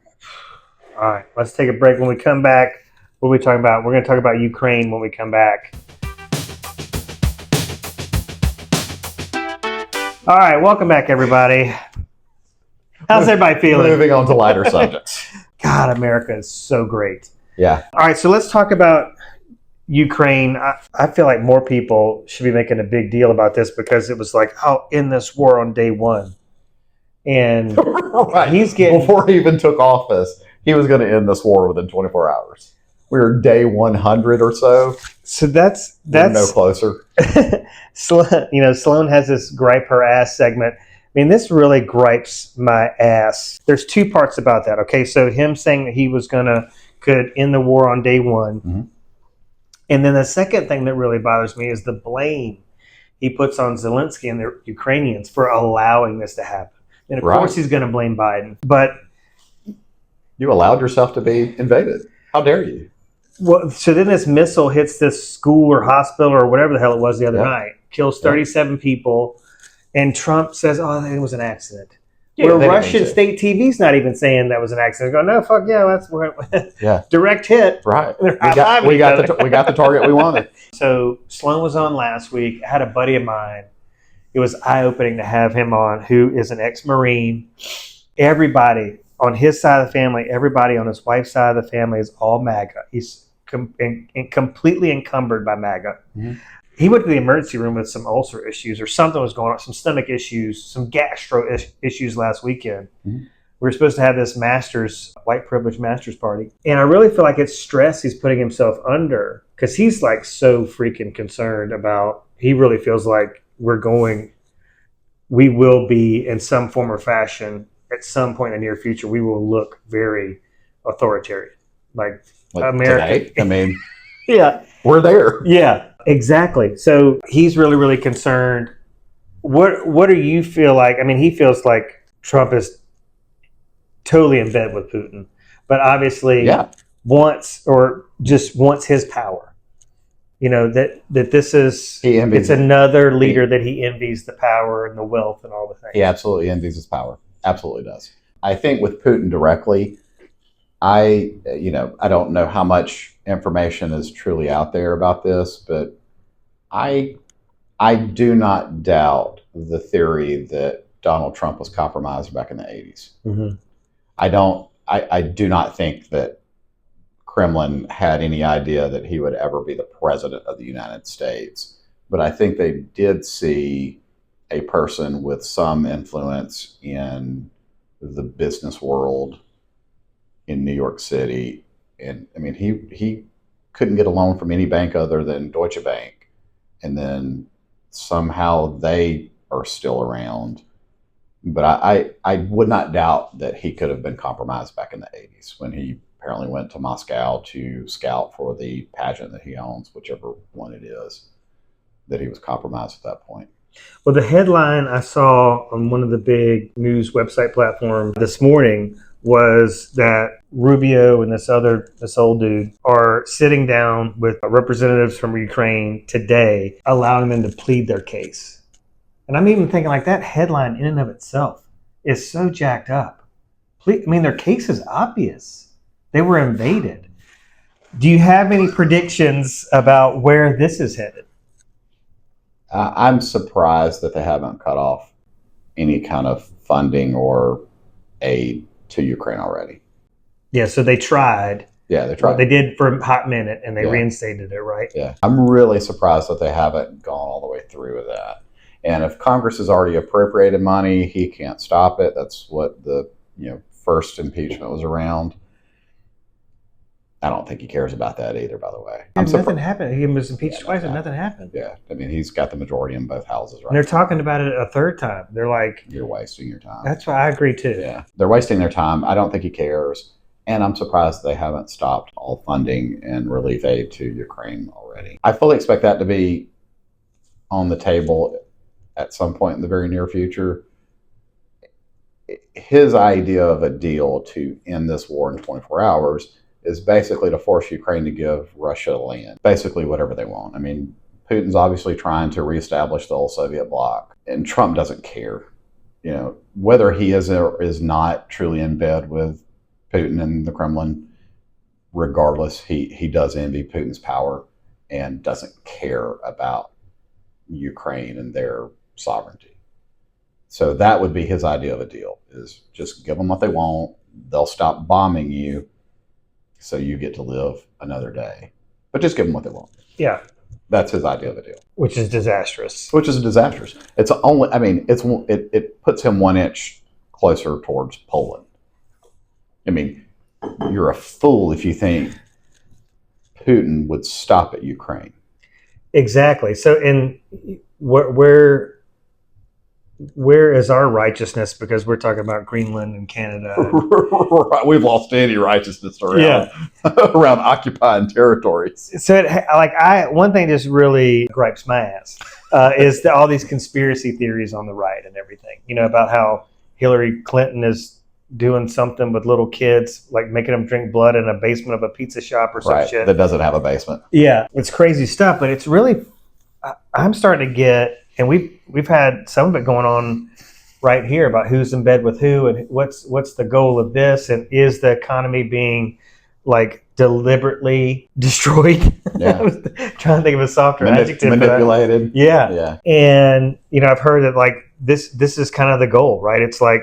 All right. Let's take a break. When we come back, what are we talking about? We're going to talk about Ukraine when we come back. All right. Welcome back, everybody. How's everybody feeling? Moving on to lighter subjects. God, America is so great. Yeah. All right. So let's talk about Ukraine. I feel like more people should be making a big deal about this because it was like, oh, in this war on day one. And right. He's getting... Before he even took office, he was going to end this war within 24 hours. We were day 100 or so. So that's no closer. Sloan has this gripe her ass segment. I mean, this really gripes my ass. There's two parts about that. Okay, so him saying that he was could end the war on day one, and then the second thing that really bothers me is the blame he puts on Zelensky and the Ukrainians for allowing this to happen. And of course, he's going to blame Biden, but you allowed yourself to be invaded. How dare you? Well, so then this missile hits this school or hospital or whatever the hell it was the other night, kills 37 people, and Trump says, oh, it was an accident. Yeah, where Russian state TV's not even saying that was an accident. They're going, no, fuck yeah, that's where direct hit. Right. We got the target we wanted. So Sloan was on last week. I had a buddy of mine. It was eye-opening to have him on, who is an ex-Marine. Everybody on his side of the family, everybody on his wife's side of the family is all MAGA. He's completely encumbered by MAGA. He went to the emergency room with some ulcer issues or something was going on, some stomach issues, some gastro issues last weekend. We were supposed to have this white privilege master's party. And I really feel like it's stress he's putting himself under because he's like so freaking concerned about, he really feels like we will be in some form or fashion at some point in the near future, we will look very authoritarian. Like America. Today? I mean, yeah, we're there. Yeah, exactly. So he's really, really concerned. What do you feel like? I mean, he feels like Trump is totally in bed with Putin, but obviously wants his power. You know, that this is, it's another leader that he envies the power and the wealth and all the things. He absolutely envies his power. Absolutely does. I think with Putin directly, I don't know how much information is truly out there about this, but I do not doubt the theory that Donald Trump was compromised back in the 80s. Mm-hmm. I do not think that Kremlin had any idea that he would ever be the president of the United States. But I think they did see a person with some influence in the business world in New York City. And I mean, he couldn't get a loan from any bank other than Deutsche Bank. And then somehow they are still around. But I would not doubt that he could have been compromised back in the 80s when he apparently went to Moscow to scout for the pageant that he owns, whichever one it is, that he was compromised at that point. Well, the headline I saw on one of the big news website platforms this morning was that Rubio and this old dude are sitting down with representatives from Ukraine today, allowing them to plead their case. And I'm even thinking like that headline in and of itself is so jacked up. I mean, their case is obvious. They were invaded. Do you have any predictions about where this is headed? I'm surprised that they haven't cut off any kind of funding or aid to Ukraine already. Yeah, so they tried. Yeah, they tried. Well, they did for a hot minute, and they reinstated it, right? Yeah. I'm really surprised that they haven't gone all the way through with that. And if Congress has already appropriated money, he can't stop it. That's what the first impeachment was around. I don't think he cares about that either, by the way. Nothing happened. He was impeached twice and nothing happened. Yeah. I mean, he's got the majority in both houses right And they're now. talking about it a third time. They're like, You're wasting your time. That's why I agree too. Yeah. They're wasting their time. I don't think he cares. And I'm surprised they haven't stopped all funding and relief aid to Ukraine already. I fully expect that to be on the table at some point in the very near future. His idea of a deal to end this war in 24 hours is basically to force Ukraine to give Russia land, basically whatever they want. I mean, Putin's obviously trying to reestablish the old Soviet bloc, and Trump doesn't care. Whether he is or is not truly in bed with Putin and the Kremlin, regardless, he does envy Putin's power and doesn't care about Ukraine and their sovereignty. So that would be his idea of a deal, is just give them what they want. They'll stop bombing you so you get to live another day. But just give them what they want. Yeah. That's his idea of a deal. Which is disastrous. Which is disastrous. It's only, I mean, it puts him 1 inch closer towards Poland. I mean, you're a fool if you think Putin would stop at Ukraine. Exactly. So, where is our righteousness? Because we're talking about Greenland and Canada. We've lost any righteousness around around occupying territories. So, one thing just really gripes my ass is all these conspiracy theories on the right and everything. About how Hillary Clinton is doing something with little kids, like making them drink blood in a basement of a pizza shop or some shit. That doesn't have a basement. Yeah, it's crazy stuff, but it's really, I'm starting to get, and we've had some of it going on right here about who's in bed with who and what's the goal of this, and is the economy being like deliberately destroyed? Yeah. I was trying to think of a softer adjective. Manipulated. Yeah. And I've heard that like this is kind of the goal, right? It's like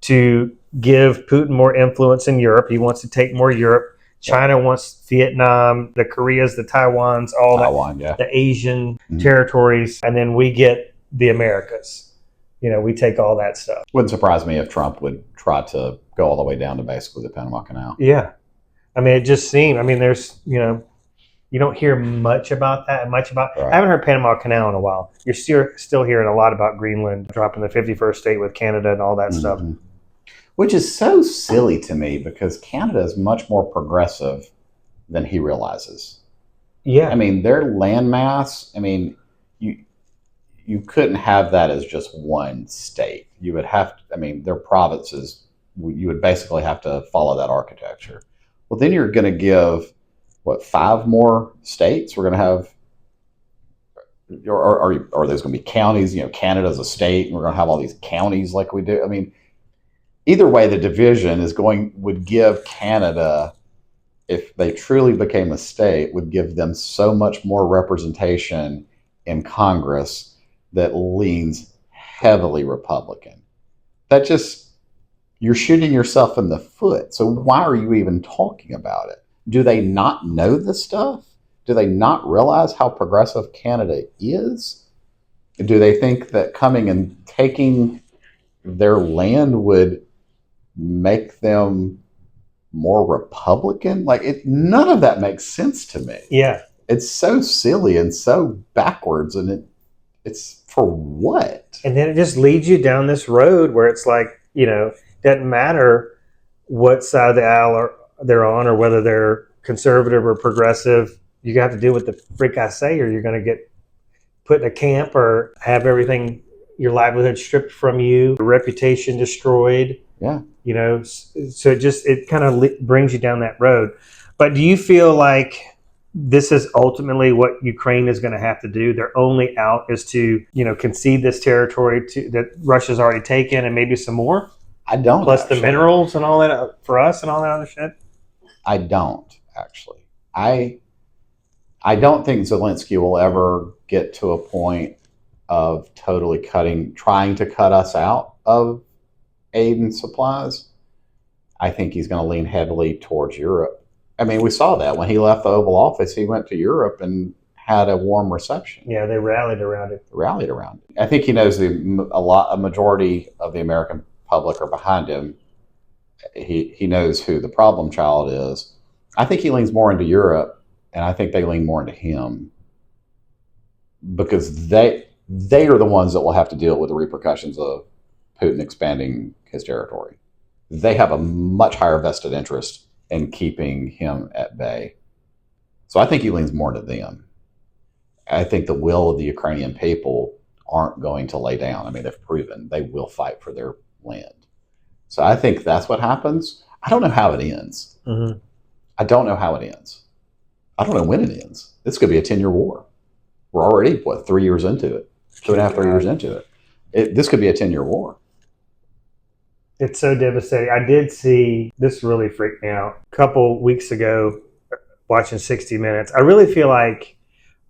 to give Putin more influence in Europe. He wants to take more Europe. China wants Vietnam, the Koreas, the Taiwans, the Asian territories, and then we get the Americas. We take all that stuff. Wouldn't surprise me if Trump would try to go all the way down to basically the Panama Canal. Yeah. I mean, it just seemed, there's, you don't hear much about that. Right. I haven't heard Panama Canal in a while. You're still hearing a lot about Greenland dropping the 51st state with Canada and all that stuff. Which is so silly to me because Canada is much more progressive than he realizes. Yeah. I mean, their landmass, you couldn't have that as just one state. You would have to, their provinces, you would basically have to follow that architecture. Well, then you're going to give, 5 more states? We're going to have, or there's going to be counties, Canada's a state, and we're going to have all these counties like we do. Either way, the division would give Canada if they truly became a state, would give them so much more representation in Congress that leans heavily Republican. That just, you're shooting yourself in the foot. So why are you even talking about it? Do they not know this stuff? Do they not realize how progressive Canada is? Do they think that coming and taking their land would make them more Republican? None of that makes sense to me. Yeah. It's so silly and so backwards, and it's for what? And then it just leads you down this road where it's like, doesn't matter what side of the aisle they're on or whether they're conservative or progressive. You have to do what the frick I say, or you're going to get put in a camp or have everything, your livelihood stripped from you, your reputation destroyed. Yeah. So it kind of brings you down that road. But do you feel like this is ultimately what Ukraine is going to have to do? Their only out is to, concede this territory that Russia's already taken and maybe some more? I don't. Plus actually. the minerals and all that for us and all that other shit? I don't, actually. I don't think Zelensky will ever get to a point of totally trying to cut us out of aid and supplies. I think he's going to lean heavily towards Europe. I mean, we saw that when he left the Oval Office, he went to Europe and had a warm reception. Yeah, they rallied around it. I think he knows a majority of the American public are behind him. He knows who the problem child is. I think he leans more into Europe, and I think they lean more into him because they are the ones that will have to deal with the repercussions of Putin expanding his territory. They have a much higher vested interest in keeping him at bay. So I think he leans more to them. I think the will of the Ukrainian people aren't going to lay down. I mean, they've proven they will fight for their land. So I think that's what happens. I don't know how it ends. Mm-hmm. I don't know how it ends. I don't know when it ends. This could be a 10-year war. We're already, 3 years into it? 2.5, 3 years into it. This could be a 10-year war. It's so devastating. I did see, this really freaked me out. A couple weeks ago, watching 60 Minutes, I really feel like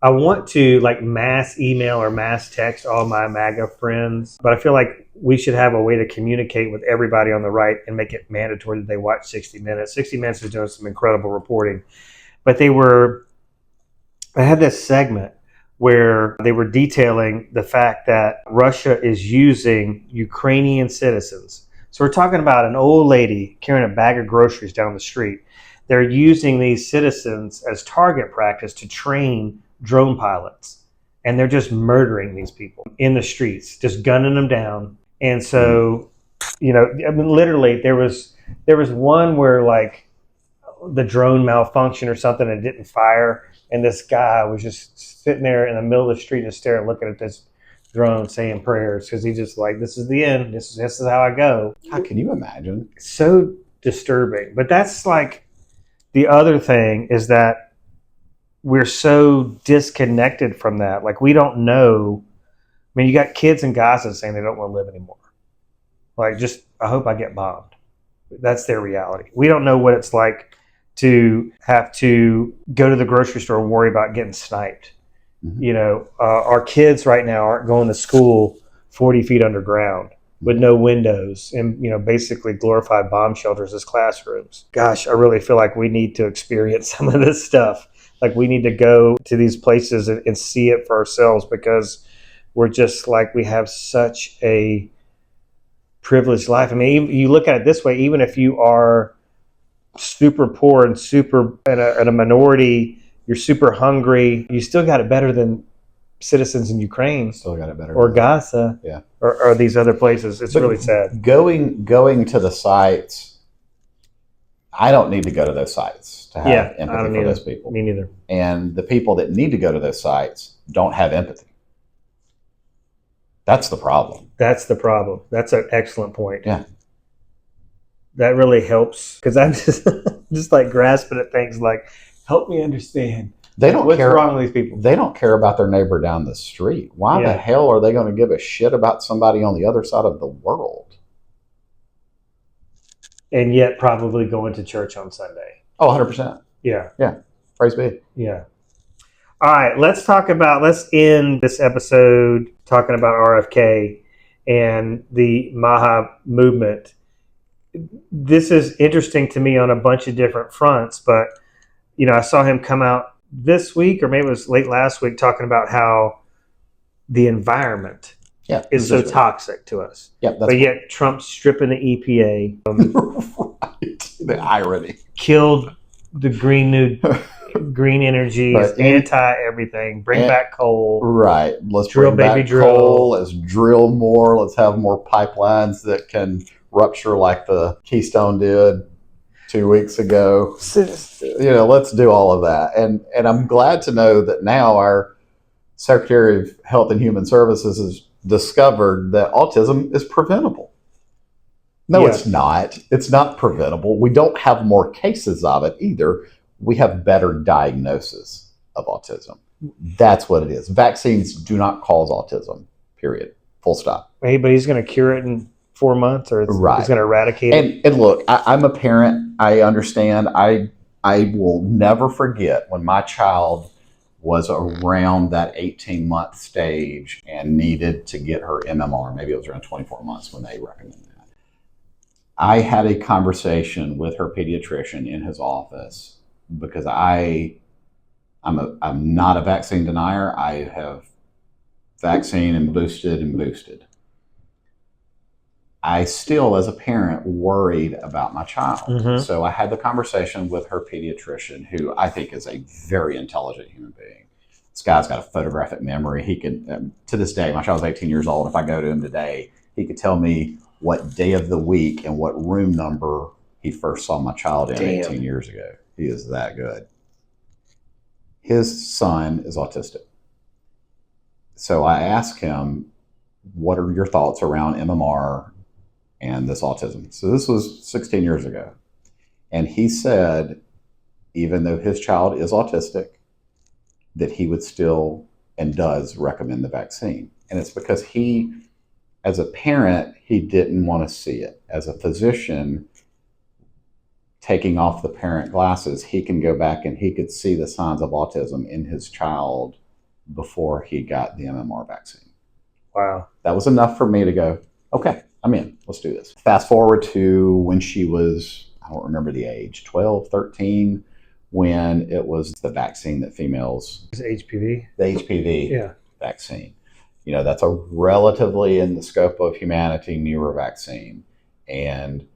I want to mass email or mass text all my MAGA friends, but I feel like we should have a way to communicate with everybody on the right and make it mandatory that they watch 60 Minutes. 60 Minutes is doing some incredible reporting, but I had this segment where they were detailing the fact that Russia is using Ukrainian citizens. So we're talking about an old lady carrying a bag of groceries down the street. They're using these citizens as target practice to train drone pilots. And they're just murdering these people in the streets, just gunning them down. And so, literally there was one where the drone malfunctioned or something and it didn't fire. And this guy was just sitting there in the middle of the street just staring, looking at this drone, saying prayers because he's just like, this is the end. This is how I go. How can you imagine? So disturbing. But that's the other thing is that we're so disconnected from that. We don't know. I mean, you got kids in Gaza saying they don't want to live anymore. I hope I get bombed. That's their reality. We don't know what it's like to have to go to the grocery store and worry about getting sniped. Mm-hmm. Our kids right now aren't going to school 40 feet underground with no windows and, basically glorified bomb shelters as classrooms. Gosh, I really feel like we need to experience some of this stuff. We need to go to these places and see it for ourselves because we're just we have such a privileged life. I mean, you look at it this way, even if you are super poor and super in a minority, you're super hungry, you still got it better than citizens in Ukraine. Still got it better. Or Gaza. Yeah. Or these other places. It's really sad. Going to the sites, I don't need to go to those sites to have empathy for those people. Me neither. And the people that need to go to those sites don't have empathy. That's the problem. That's an excellent point. Yeah. That really helps because I'm just grasping at things help me understand. They don't what's care. Wrong with these people? They don't care about their neighbor down the street. Why the hell are they going to give a shit about somebody on the other side of the world? And yet probably going to church on Sunday. Oh, 100%. Yeah. Yeah. Praise be. Yeah. All right, let's end this episode talking about RFK and the MAGA movement. This is interesting to me on a bunch of different fronts, but I saw him come out this week, or maybe it was late last week, talking about how the environment is so toxic to us. But yet Trump's stripping the EPA. Right. The irony. Killed the green energy, is anti-everything. Bring back coal. Right. Let's drill, bring baby, back drill. coal. Let's drill more. Let's have more pipelines that can rupture like the Keystone did 2 weeks ago. Let's do all of that. And I'm glad to know that now our Secretary of Health and Human Services has discovered that autism is preventable. No, it's not. It's not preventable. We don't have more cases of it either. We have better diagnosis of autism. That's what it is. Vaccines do not cause autism, period. Full stop. Hey, but he's going to cure it in 4 months, or he's going to eradicate it? And look, I'm a parent. I understand. I will never forget when my child was around that 18-month stage and needed to get her MMR. Maybe it was around 24 months when they recommended that. I had a conversation with her pediatrician in his office because I'm not a vaccine denier. I have vaccine and boosted. I still, as a parent, worried about my child. Mm-hmm. So I had the conversation with her pediatrician, who I think is a very intelligent human being. This guy's got a photographic memory. He can, to this day, my child's 18 years old. If I go to him today, he could tell me what day of the week and what room number he first saw my child in 18 years ago. He is that good. His son is autistic. So I asked him, what are your thoughts around MMR and this autism? So this was 16 years ago. And he said, even though his child is autistic, that he would still and does recommend the vaccine. And it's because he, as a parent, he didn't want to see it. As a physician, taking off the parent glasses, he can go back and he could see the signs of autism in his child before he got the MMR vaccine. Wow. That was enough for me to go, okay, I'm in. Let's do this. Fast forward to when she was, I don't remember the age, 12, 13, when it was the vaccine that females... HPV? The HPV vaccine. That's a relatively, in the scope of humanity, newer vaccine. And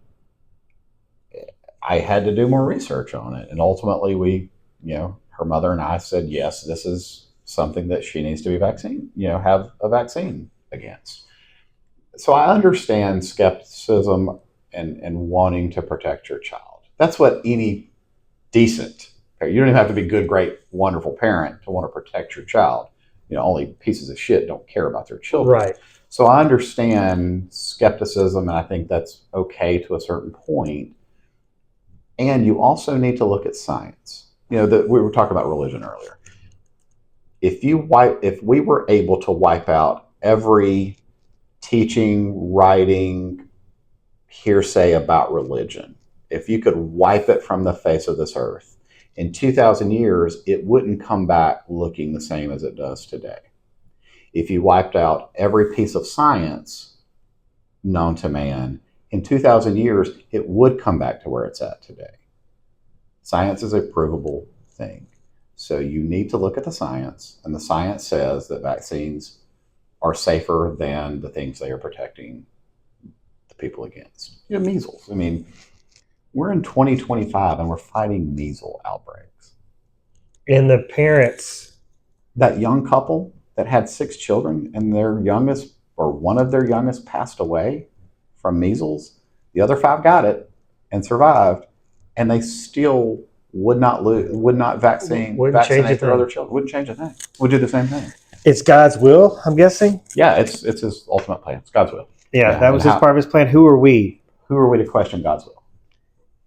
I had to do more research on it. And ultimately her mother and I said, yes, this is something that she needs to be have a vaccine against. So I understand skepticism and wanting to protect your child. That's what any decent parent, you don't even have to be good, great, wonderful parent to want to protect your child. Only pieces of shit don't care about their children. Right. So I understand skepticism, and I think that's okay to a certain point. And you also need to look at science. We were talking about religion earlier. If we were able to wipe out every teaching, writing, hearsay about religion, if you could wipe it from the face of this earth, in 2,000 years, it wouldn't come back looking the same as it does today. If you wiped out every piece of science known to man, in 2,000 years, it would come back to where it's at today. Science is a provable thing. So you need to look at the science, and the science says that vaccines are safer than the things they are protecting the people against. Measles. We're in 2025 and we're fighting measles outbreaks. And the parents... That young couple that had 6 children and their youngest, or one of their youngest, passed away from measles. The other 5 got it and survived, and they still would not vaccinate their other children. Wouldn't change a thing. Would do the same thing. It's God's will, I'm guessing? Yeah, it's his ultimate plan. It's God's will. Yeah, that was his part of his plan. Who are we? Who are we to question God's will?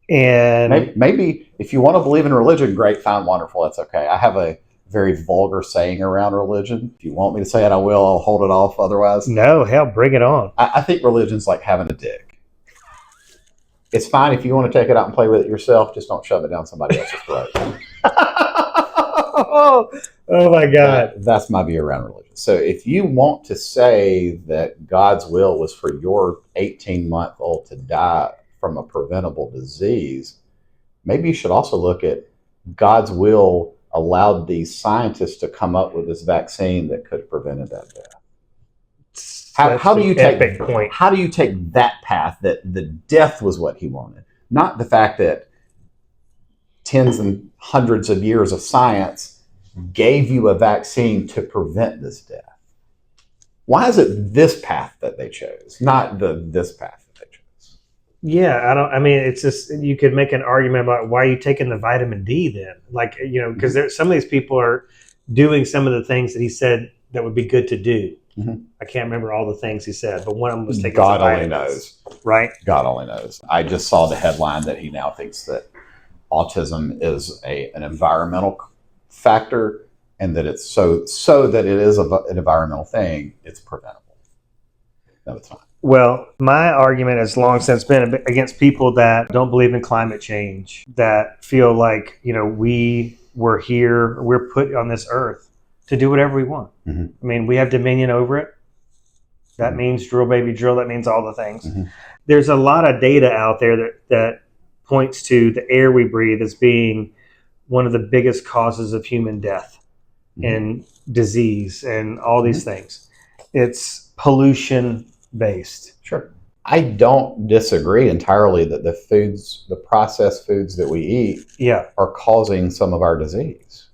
And maybe if you want to believe in religion, great, fine, wonderful, that's okay. I have a very vulgar saying around religion. If you want me to say it, I will. I'll hold it off otherwise. No, hell, bring it on. I think religion's like having a dick. It's fine if you want to take it out and play with it yourself. Just don't shove it down somebody else's throat. Oh my God. That's my view around religion. So if you want to say that God's will was for your 18-month-old to die from a preventable disease, maybe you should also look at God's will allowed these scientists to come up with this vaccine that could have prevented that death. How do you take that path, that the death was what he wanted, not the fact that tens and hundreds of years of science gave you a vaccine to prevent this death? Why is it this path that they chose, not this path that they chose? Yeah, it's just, you could make an argument about why are you taking the vitamin D then? Like, because some of these people are doing some of the things that he said that would be good to do. Mm-hmm. I can't remember all the things he said, but one of them was taking God only knows. Right? God only knows. I just saw the headline that he now thinks that autism is an environmental factor, and that it's so that it is an environmental thing, it's preventable. No, it's not. Well, my argument has long since been against people that don't believe in climate change, that feel like, we're put on this earth to do whatever we want. Mm-hmm. I mean, we have dominion over it. That means drill, baby, drill. That means all the things. Mm-hmm. There's a lot of data out there that points to the air we breathe as being one of the biggest causes of human death and disease and all these things. It's pollution based. Sure. I don't disagree entirely that the processed foods that we eat are causing some of our disease.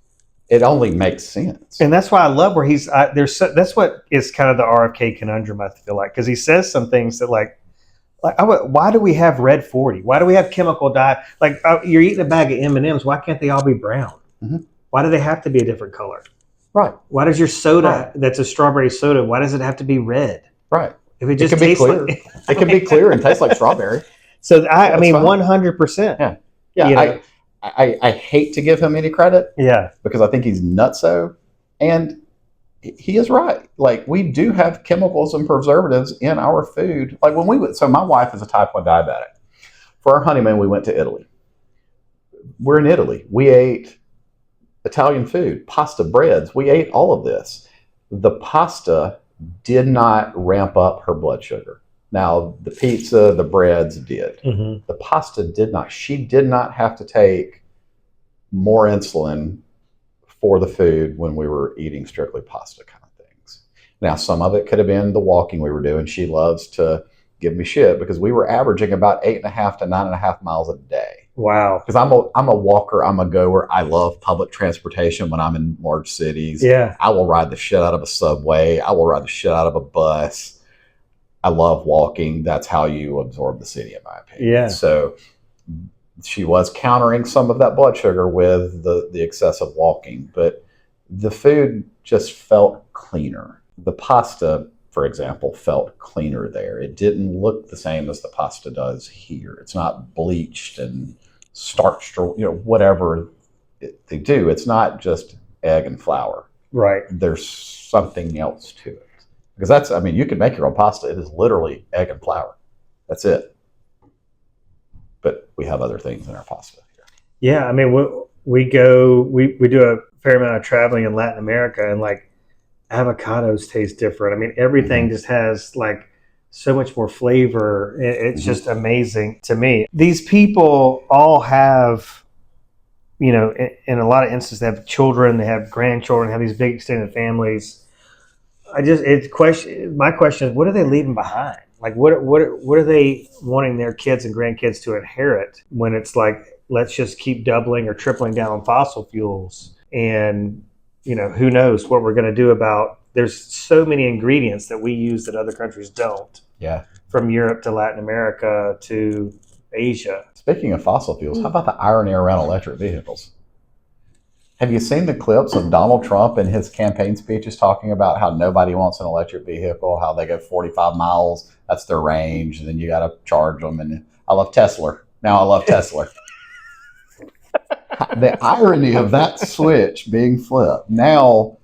It only makes sense. And that's why I love where that's what is kind of the RFK conundrum, I feel like, because he says some things that why do we have red 40? Why do we have chemical dye? Like, you're eating a bag of M&Ms. Why can't they all be brown? Mm-hmm. Why do they have to be a different color? Right. Why does your soda that's a strawberry soda, why does it have to be red? Right. If it just can be clear. It can be clear and taste like strawberry. So I mean, 100%. Yeah. I hate to give him any credit. Yeah. Because I think he's nutso, and he is right. Like, we do have chemicals and preservatives in our food. Like so my wife is a type 1 diabetic. For our honeymoon, we went to Italy. We're in Italy. We ate Italian food, pasta, breads. We ate all of this. The pasta did not ramp up her blood sugar. Now, the pizza, the breads did. Mm-hmm. The pasta did not. She did not have to take more insulin for the food when we were eating strictly pasta kind of things. Now, some of it could have been the walking we were doing. She loves to give me shit because we were averaging about 8.5 to 9.5 miles a day. Wow. Because I'm a walker, I'm a goer. I love public transportation when I'm in large cities. Yeah. I will ride the shit out of a subway. I will ride the shit out of a bus. I love walking. That's how you absorb the city, in my opinion. Yeah. So she was countering some of that blood sugar with the excessive walking, but the food just felt cleaner. The pasta, for example, felt cleaner there. It didn't look the same as the pasta does here. It's not bleached and starched or whatever they do. It's not just egg and flour. Right. There's something else to it. Because you can make your own pasta. It is literally egg and flour. That's it. But we have other things in our pasta here. Yeah, I mean, we do a fair amount of traveling in Latin America, and like avocados taste different. I mean, everything just has like so much more flavor. It's just amazing to me. These people all have, in a lot of instances, they have children, they have grandchildren, they have these big extended families. My question is, what are they leaving behind? Like, what are they wanting their kids and grandkids to inherit when it's like, let's just keep doubling or tripling down on fossil fuels? And, who knows what we're going to do about, there's so many ingredients that we use that other countries don't. Yeah. From Europe to Latin America to Asia. Speaking of fossil fuels, how about the irony around electric vehicles? Have you seen the clips of Donald Trump in his campaign speeches talking about how nobody wants an electric vehicle, how they go 45 miles, that's their range, and then you got to charge them. And I love Tesla. Now I love Tesla. The irony of that switch being flipped. Now,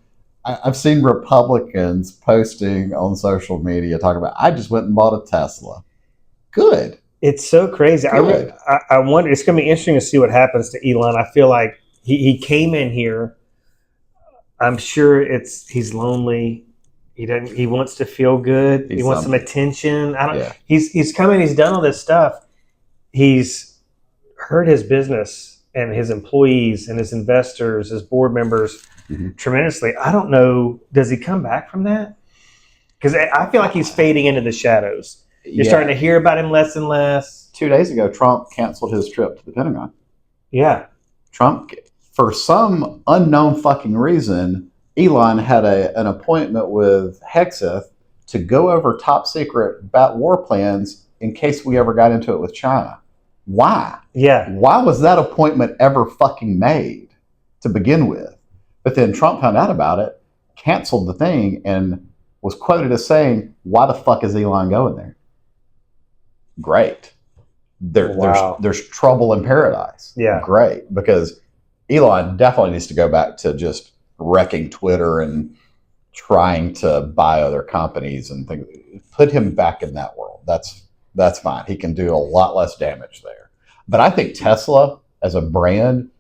I've seen Republicans posting on social media talking about, I just went and bought a Tesla. Good. It's so crazy. Good. I wonder. It's going to be interesting to see what happens to Elon. I feel like he came in here. I'm sure he's lonely. He wants to feel good. He wants some attention. He's come in. He's done all this stuff. He's hurt his business and his employees and his investors, his board members tremendously. I don't know. Does he come back from that? Because I feel like he's fading into the shadows. You're starting to hear about him less and less. 2 days ago, Trump canceled his trip to the Pentagon. Yeah. Trump, for some unknown fucking reason, Elon had an appointment with Hexeth to go over top secret war plans in case we ever got into it with China. Why? Yeah. Why was that appointment ever fucking made to begin with? But then Trump found out about it, canceled the thing, and was quoted as saying, "Why the fuck is Elon going there?" Great. There's trouble in paradise. Yeah. Great. Because Elon definitely needs to go back to just wrecking Twitter and trying to buy other companies and things. Put him back in that world. That's fine. He can do a lot less damage there. But I think Tesla as a brand,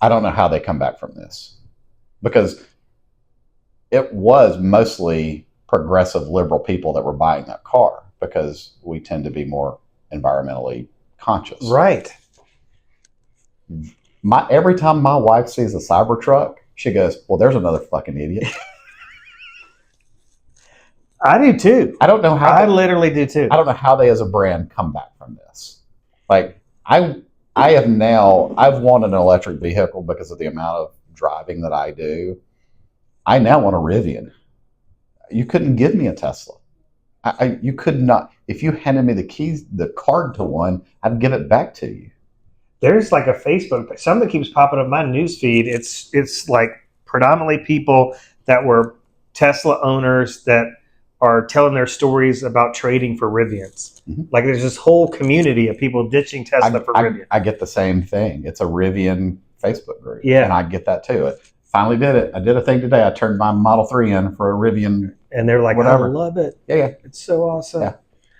I don't know how they come back from this. Because it was mostly progressive liberal people that were buying that car, because we tend to be more environmentally conscious. Right. Every time my wife sees a Cybertruck, she goes, "Well, there's another fucking idiot." I do too. I don't know how. I literally do too. I don't know how they as a brand come back from this. Like I've wanted an electric vehicle because of the amount of driving that I do. I now want a Rivian. You couldn't give me a Tesla. You could not. If you handed me the card to one, I'd give it back to you. There's like a Facebook, something keeps popping up in my news feed. It's like predominantly people that were Tesla owners that are telling their stories about trading for Rivians. Mm-hmm. Like there's this whole community of people ditching Tesla for Rivian. I get the same thing. It's a Rivian Facebook group. Yeah. And I get that too. Finally did it. I did a thing today. I turned my Model 3 in for a Rivian. And they're like, whatever. I love it. Yeah. It's so awesome. Yeah.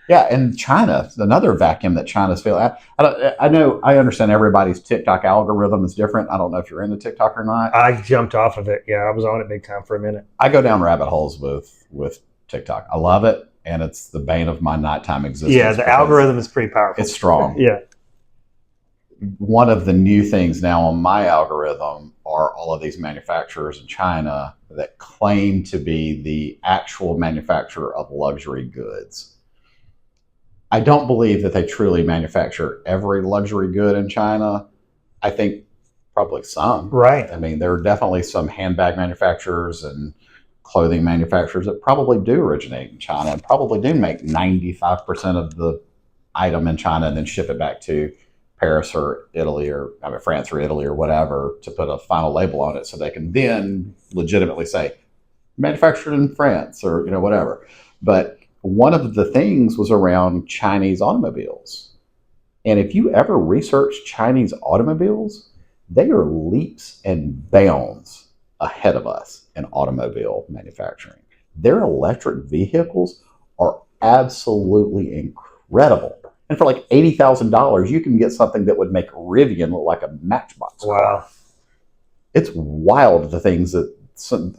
Yeah, and China, another vacuum that China's feeling. I understand everybody's TikTok algorithm is different. I don't know if you're into TikTok or not. I jumped off of it. Yeah, I was on it big time for a minute. I go down rabbit holes with TikTok. I love it, and it's the bane of my nighttime existence. Yeah, the algorithm is pretty powerful. It's strong. Yeah. One of the new things now on my algorithm are all of these manufacturers in China that claim to be the actual manufacturer of luxury goods. I don't believe that they truly manufacture every luxury good in China. I think probably some. Right. I mean, there are definitely some handbag manufacturers and clothing manufacturers that probably do originate in China and probably do make 95% of the item in China and then ship it back to Paris or Italy or France or Italy or whatever to put a final label on it so they can then legitimately say manufactured in France or whatever. But one of the things was around Chinese automobiles. And if you ever research Chinese automobiles, they are leaps and bounds ahead of us in automobile manufacturing. Their electric vehicles are absolutely incredible. And for like $80,000, you can get something that would make Rivian look like a Matchbox. Wow. It's wild, the things that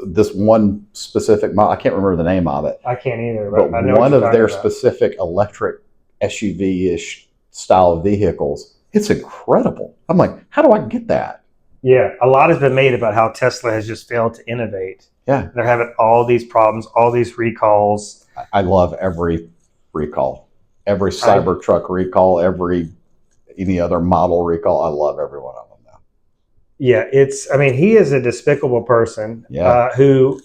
this one specific model, I can't remember the name of it. I can't either. But I know one of their about. specific electric SUV-ish style of vehicles, it's incredible. I'm like, how do I get that? Yeah, a lot has been made about how Tesla has just failed to innovate. Yeah. They're having all these problems, all these recalls. I love every recall. Every Cybertruck recall, any other model recall. I love every one of them now. Yeah, he is a despicable person who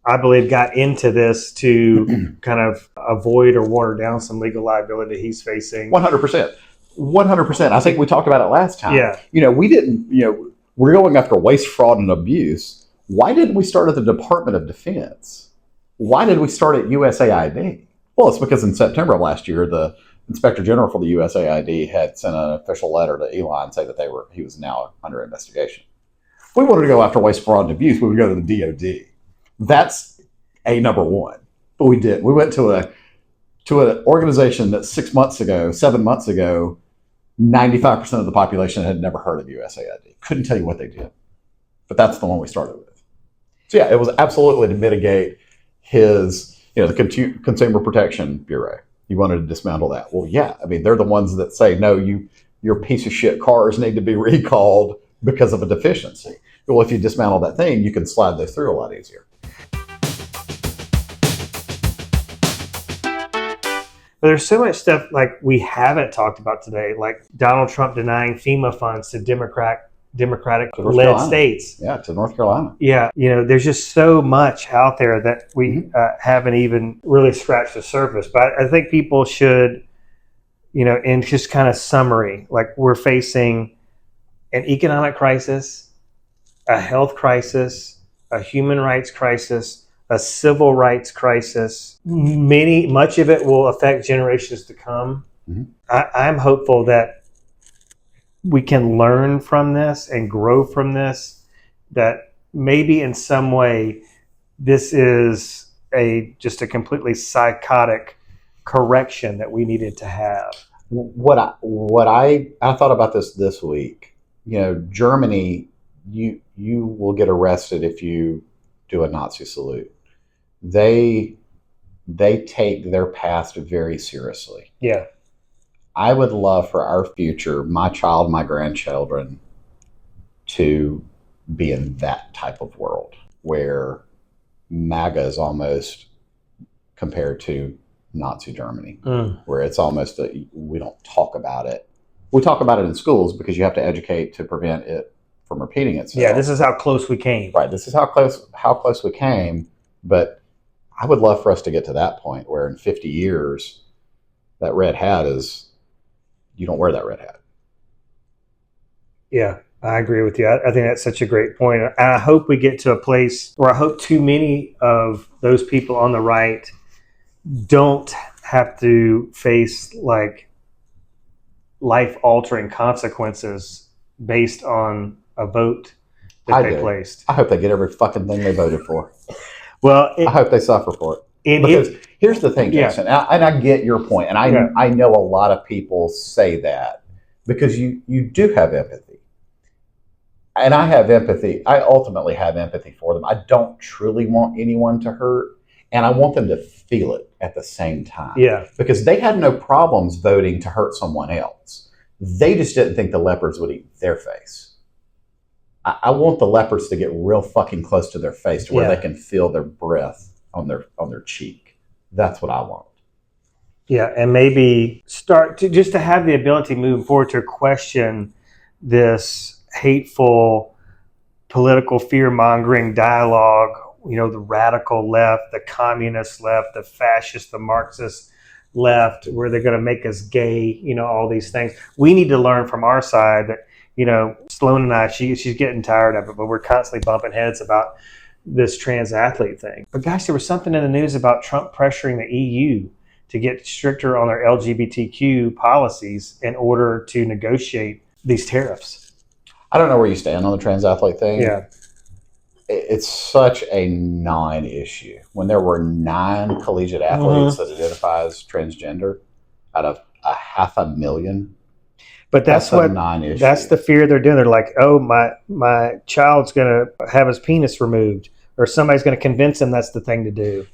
I believe got into this to kind of avoid or water down some legal liability he's facing. 100%. 100%. I think we talked about it last time. Yeah. We didn't, we're going after waste, fraud, and abuse. Why didn't we start at the Department of Defense? Why did we start at USAID? Well, it's because in September of last year, the Inspector General for the USAID had sent an official letter to Elon saying that he was now under investigation. If we wanted to go after waste, fraud, and abuse, we would go to the DOD. That's number one. But we did. We went to a to an organization that 7 months ago, 95% of the population had never heard of USAID. Couldn't tell you what they did. But that's the one we started with. So yeah, it was absolutely to mitigate his, the Consumer Protection Bureau. You wanted to dismantle that. Well, yeah, I mean, they're the ones that say, no, your piece of shit cars need to be recalled because of a deficiency. Well, if you dismantle that thing, you can slide those through a lot easier. But there's so much stuff like we haven't talked about today, like Donald Trump denying FEMA funds to Democratic-led states. Yeah, to North Carolina. Yeah, there's just so much out there that we haven't even really scratched the surface. But I think people should, in just kind of summary, like we're facing an economic crisis, a health crisis, a human rights crisis, a civil rights crisis. Much of it will affect generations to come. Mm-hmm. I'm hopeful that we can learn from this and grow from this, that maybe in some way this is just a completely psychotic correction that we needed to have. What I thought about this week, Germany, you will get arrested if you do a Nazi salute. They take their past very seriously. Yeah. I would love for our future, my child, my grandchildren, to be in that type of world where MAGA is almost compared to Nazi Germany, where it's almost we don't talk about it. We talk about it in schools because you have to educate to prevent it from repeating itself. Yeah, this is how close we came. Right, this is how close we came, but I would love for us to get to that point where in 50 years, that red hat you don't wear that red hat. Yeah, I agree with you. I think that's such a great point. And I hope we get to a place where I hope too many of those people on the right don't have to face like life-altering consequences based on a vote that they placed. I hope they get every fucking thing they voted for. Well, I hope they suffer for it. Because here's the thing, Jason, and I get your point, and I know a lot of people say that because you do have empathy. And I have empathy. I ultimately have empathy for them. I don't truly want anyone to hurt, and I want them to feel it at the same time. Yeah. Because they had no problems voting to hurt someone else. They just didn't think the leopards would eat their face. I want the leopards to get real fucking close to their face to where they can feel their breath on their cheek. That's what I want. Yeah, and maybe start to have the ability moving forward to question this hateful political fear-mongering dialogue, the radical left, the communist left, the fascist, the Marxist left, where they're going to make us gay, all these things. We need to learn from our side that, Sloan and I, she's getting tired of it, but we're constantly bumping heads about this trans athlete thing. But gosh, there was something in the news about Trump pressuring the EU to get stricter on their LGBTQ policies in order to negotiate these tariffs. I don't know where you stand on the trans athlete thing. Yeah. It's such a non-issue. When there were 9 collegiate athletes that identify as transgender out of 500,000, but that's what non-issue. That's the fear they're doing. They're like, oh, my child's going to have his penis removed, or somebody's going to convince him that's the thing to do.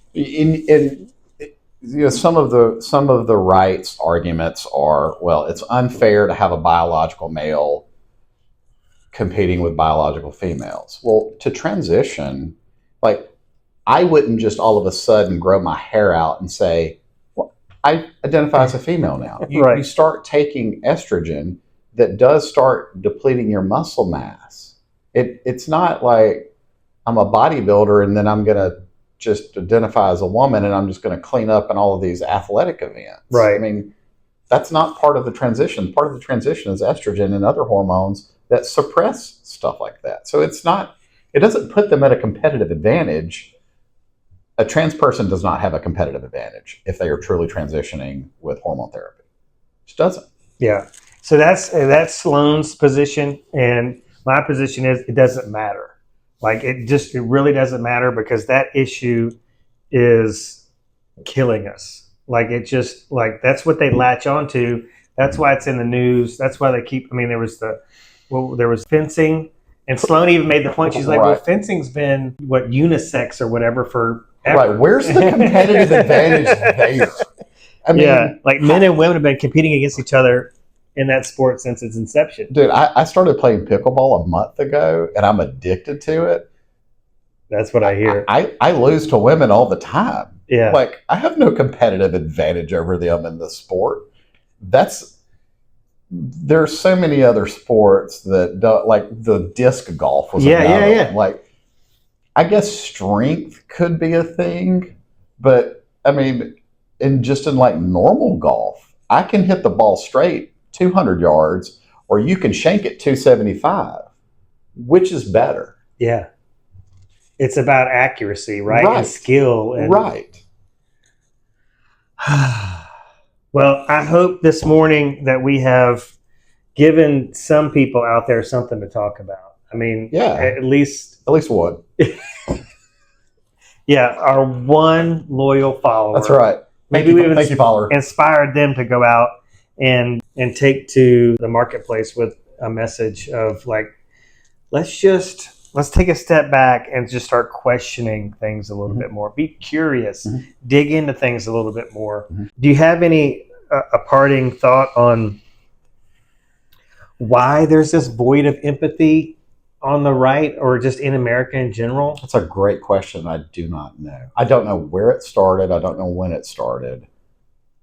Some of the rights arguments are, well, it's unfair to have a biological male competing with biological females. Well, to transition, like, I wouldn't just all of a sudden grow my hair out and say, well, I identify as a female now. You start taking estrogen that does start depleting your muscle mass. It's not like I'm a bodybuilder and then I'm going to just identify as a woman and I'm just going to clean up in all of these athletic events. Right. I mean, that's not part of the transition. Part of the transition is estrogen and other hormones that suppress stuff like that. So it doesn't put them at a competitive advantage. A trans person does not have a competitive advantage if they are truly transitioning with hormone therapy. It just doesn't. Yeah. So that's Sloan's position, and my position is it doesn't matter. Like it really doesn't matter because that issue is killing us. Like it just like that's what they latch onto. That's why it's in the news. That's why they keep. I mean, there was fencing, and Sloan even made the point. She's like, Right. "Well, fencing's been what unisex or whatever for Right. Where's the competitive advantage there? I mean, yeah, like men and women have been competing against each other in that sport since its inception. dude, I started playing pickleball a month ago, and I'm addicted to it. That's what I hear. I lose to women all the time. Yeah. Like, I have no competitive advantage over them in this sport. There's so many other sports that don't, like the disc golf was another one. Like, I guess strength could be a thing, but I mean, in like normal golf, I can hit the ball straight 200 yards, or you can shank it 275. Which is better? Yeah. It's about accuracy, right? And skill. And Right. Well, I hope this morning that we have given some people out there something to talk about. I mean, at least one. Yeah, our one loyal follower. That's right. Maybe we've follower. inspired them to go out and take to the marketplace with a message of like, let's take a step back and just start questioning things a little bit more. Be curious, dig into things a little bit more. Do you have any a parting thought on why there's this void of empathy on the right, or just in America in general? That's a great question. I do not know. I don't know where it started. I don't know when it started,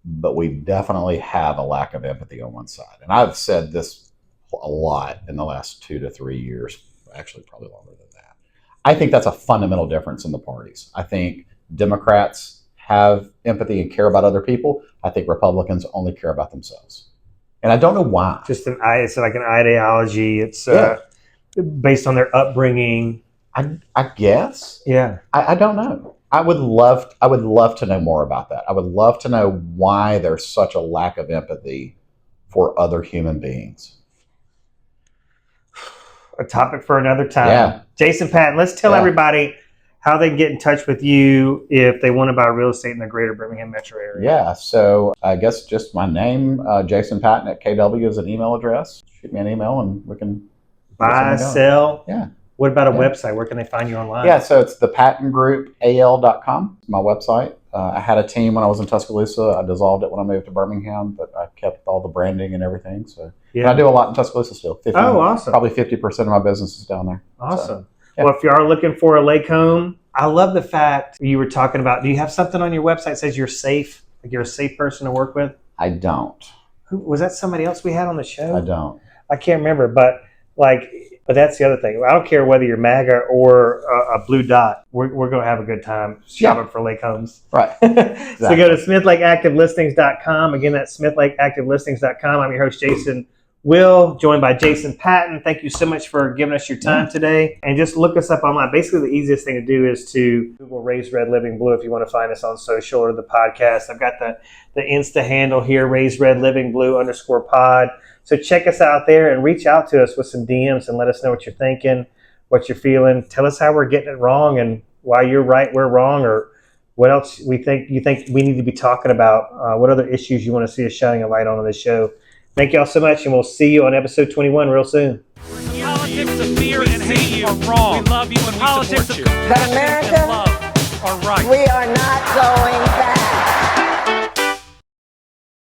but we definitely have a lack of empathy on one side. And I've said this a lot in the last 2 to 3 years, actually probably longer than that. I think that's a fundamental difference in the parties. I think Democrats have empathy and care about other people. I think Republicans only care about themselves. And I don't know why. Just it's like an ideology. It's based on their upbringing. I guess. Yeah. I don't know. I would love to know more about that. I would love to know why there's such a lack of empathy for other human beings. A topic for another time. Yeah. Jason Patton, let's tell everybody how they can get in touch with you if they want to buy real estate in the greater Birmingham metro area. Yeah, so I guess just my name, Jason Patton at KW is an email address. Shoot me an email and we can buy, sell. Yeah. What about a website? Where can they find you online? Yeah, so it's thepattongroup.al.com, my website. I had a team when I was in Tuscaloosa. I dissolved it when I moved to Birmingham, but I kept all the branding and everything. So and I do a lot in Tuscaloosa still. Awesome. Probably 50% of my business is down there. Awesome. So, well, if you are looking for a lake home, I love the fact you were talking about, do you have something on your website that says you're safe? Like you're a safe person to work with? I don't. Was that somebody else we had on the show? I don't. I can't remember, but that's the other thing. I don't care whether you're MAGA or a blue dot. We're going to have a good time shopping for lake homes. Right. Exactly. So go to SmithLakeActiveListings.com. Again, that's SmithLakeActiveListings.com. I'm your host, Jason Will, joined by Jason Patton. Thank you so much for giving us your time today. And just look us up online. Basically, the easiest thing to do is to Google Raise Red Living Blue if you want to find us on social or the podcast. I've got the Insta handle here, Raise Red Living Blue _pod. So check us out there and reach out to us with some DMs and let us know what you're thinking, what you're feeling. Tell us how we're getting it wrong and why you're right, we're wrong, or what else you think we need to be talking about. What other issues you want to see us shining a light on this show. Thank y'all so much, and we'll see you on episode 21 real soon. Politics of fear and hate are wrong. We love you and politics we support you. But America, love are right. we are not going back.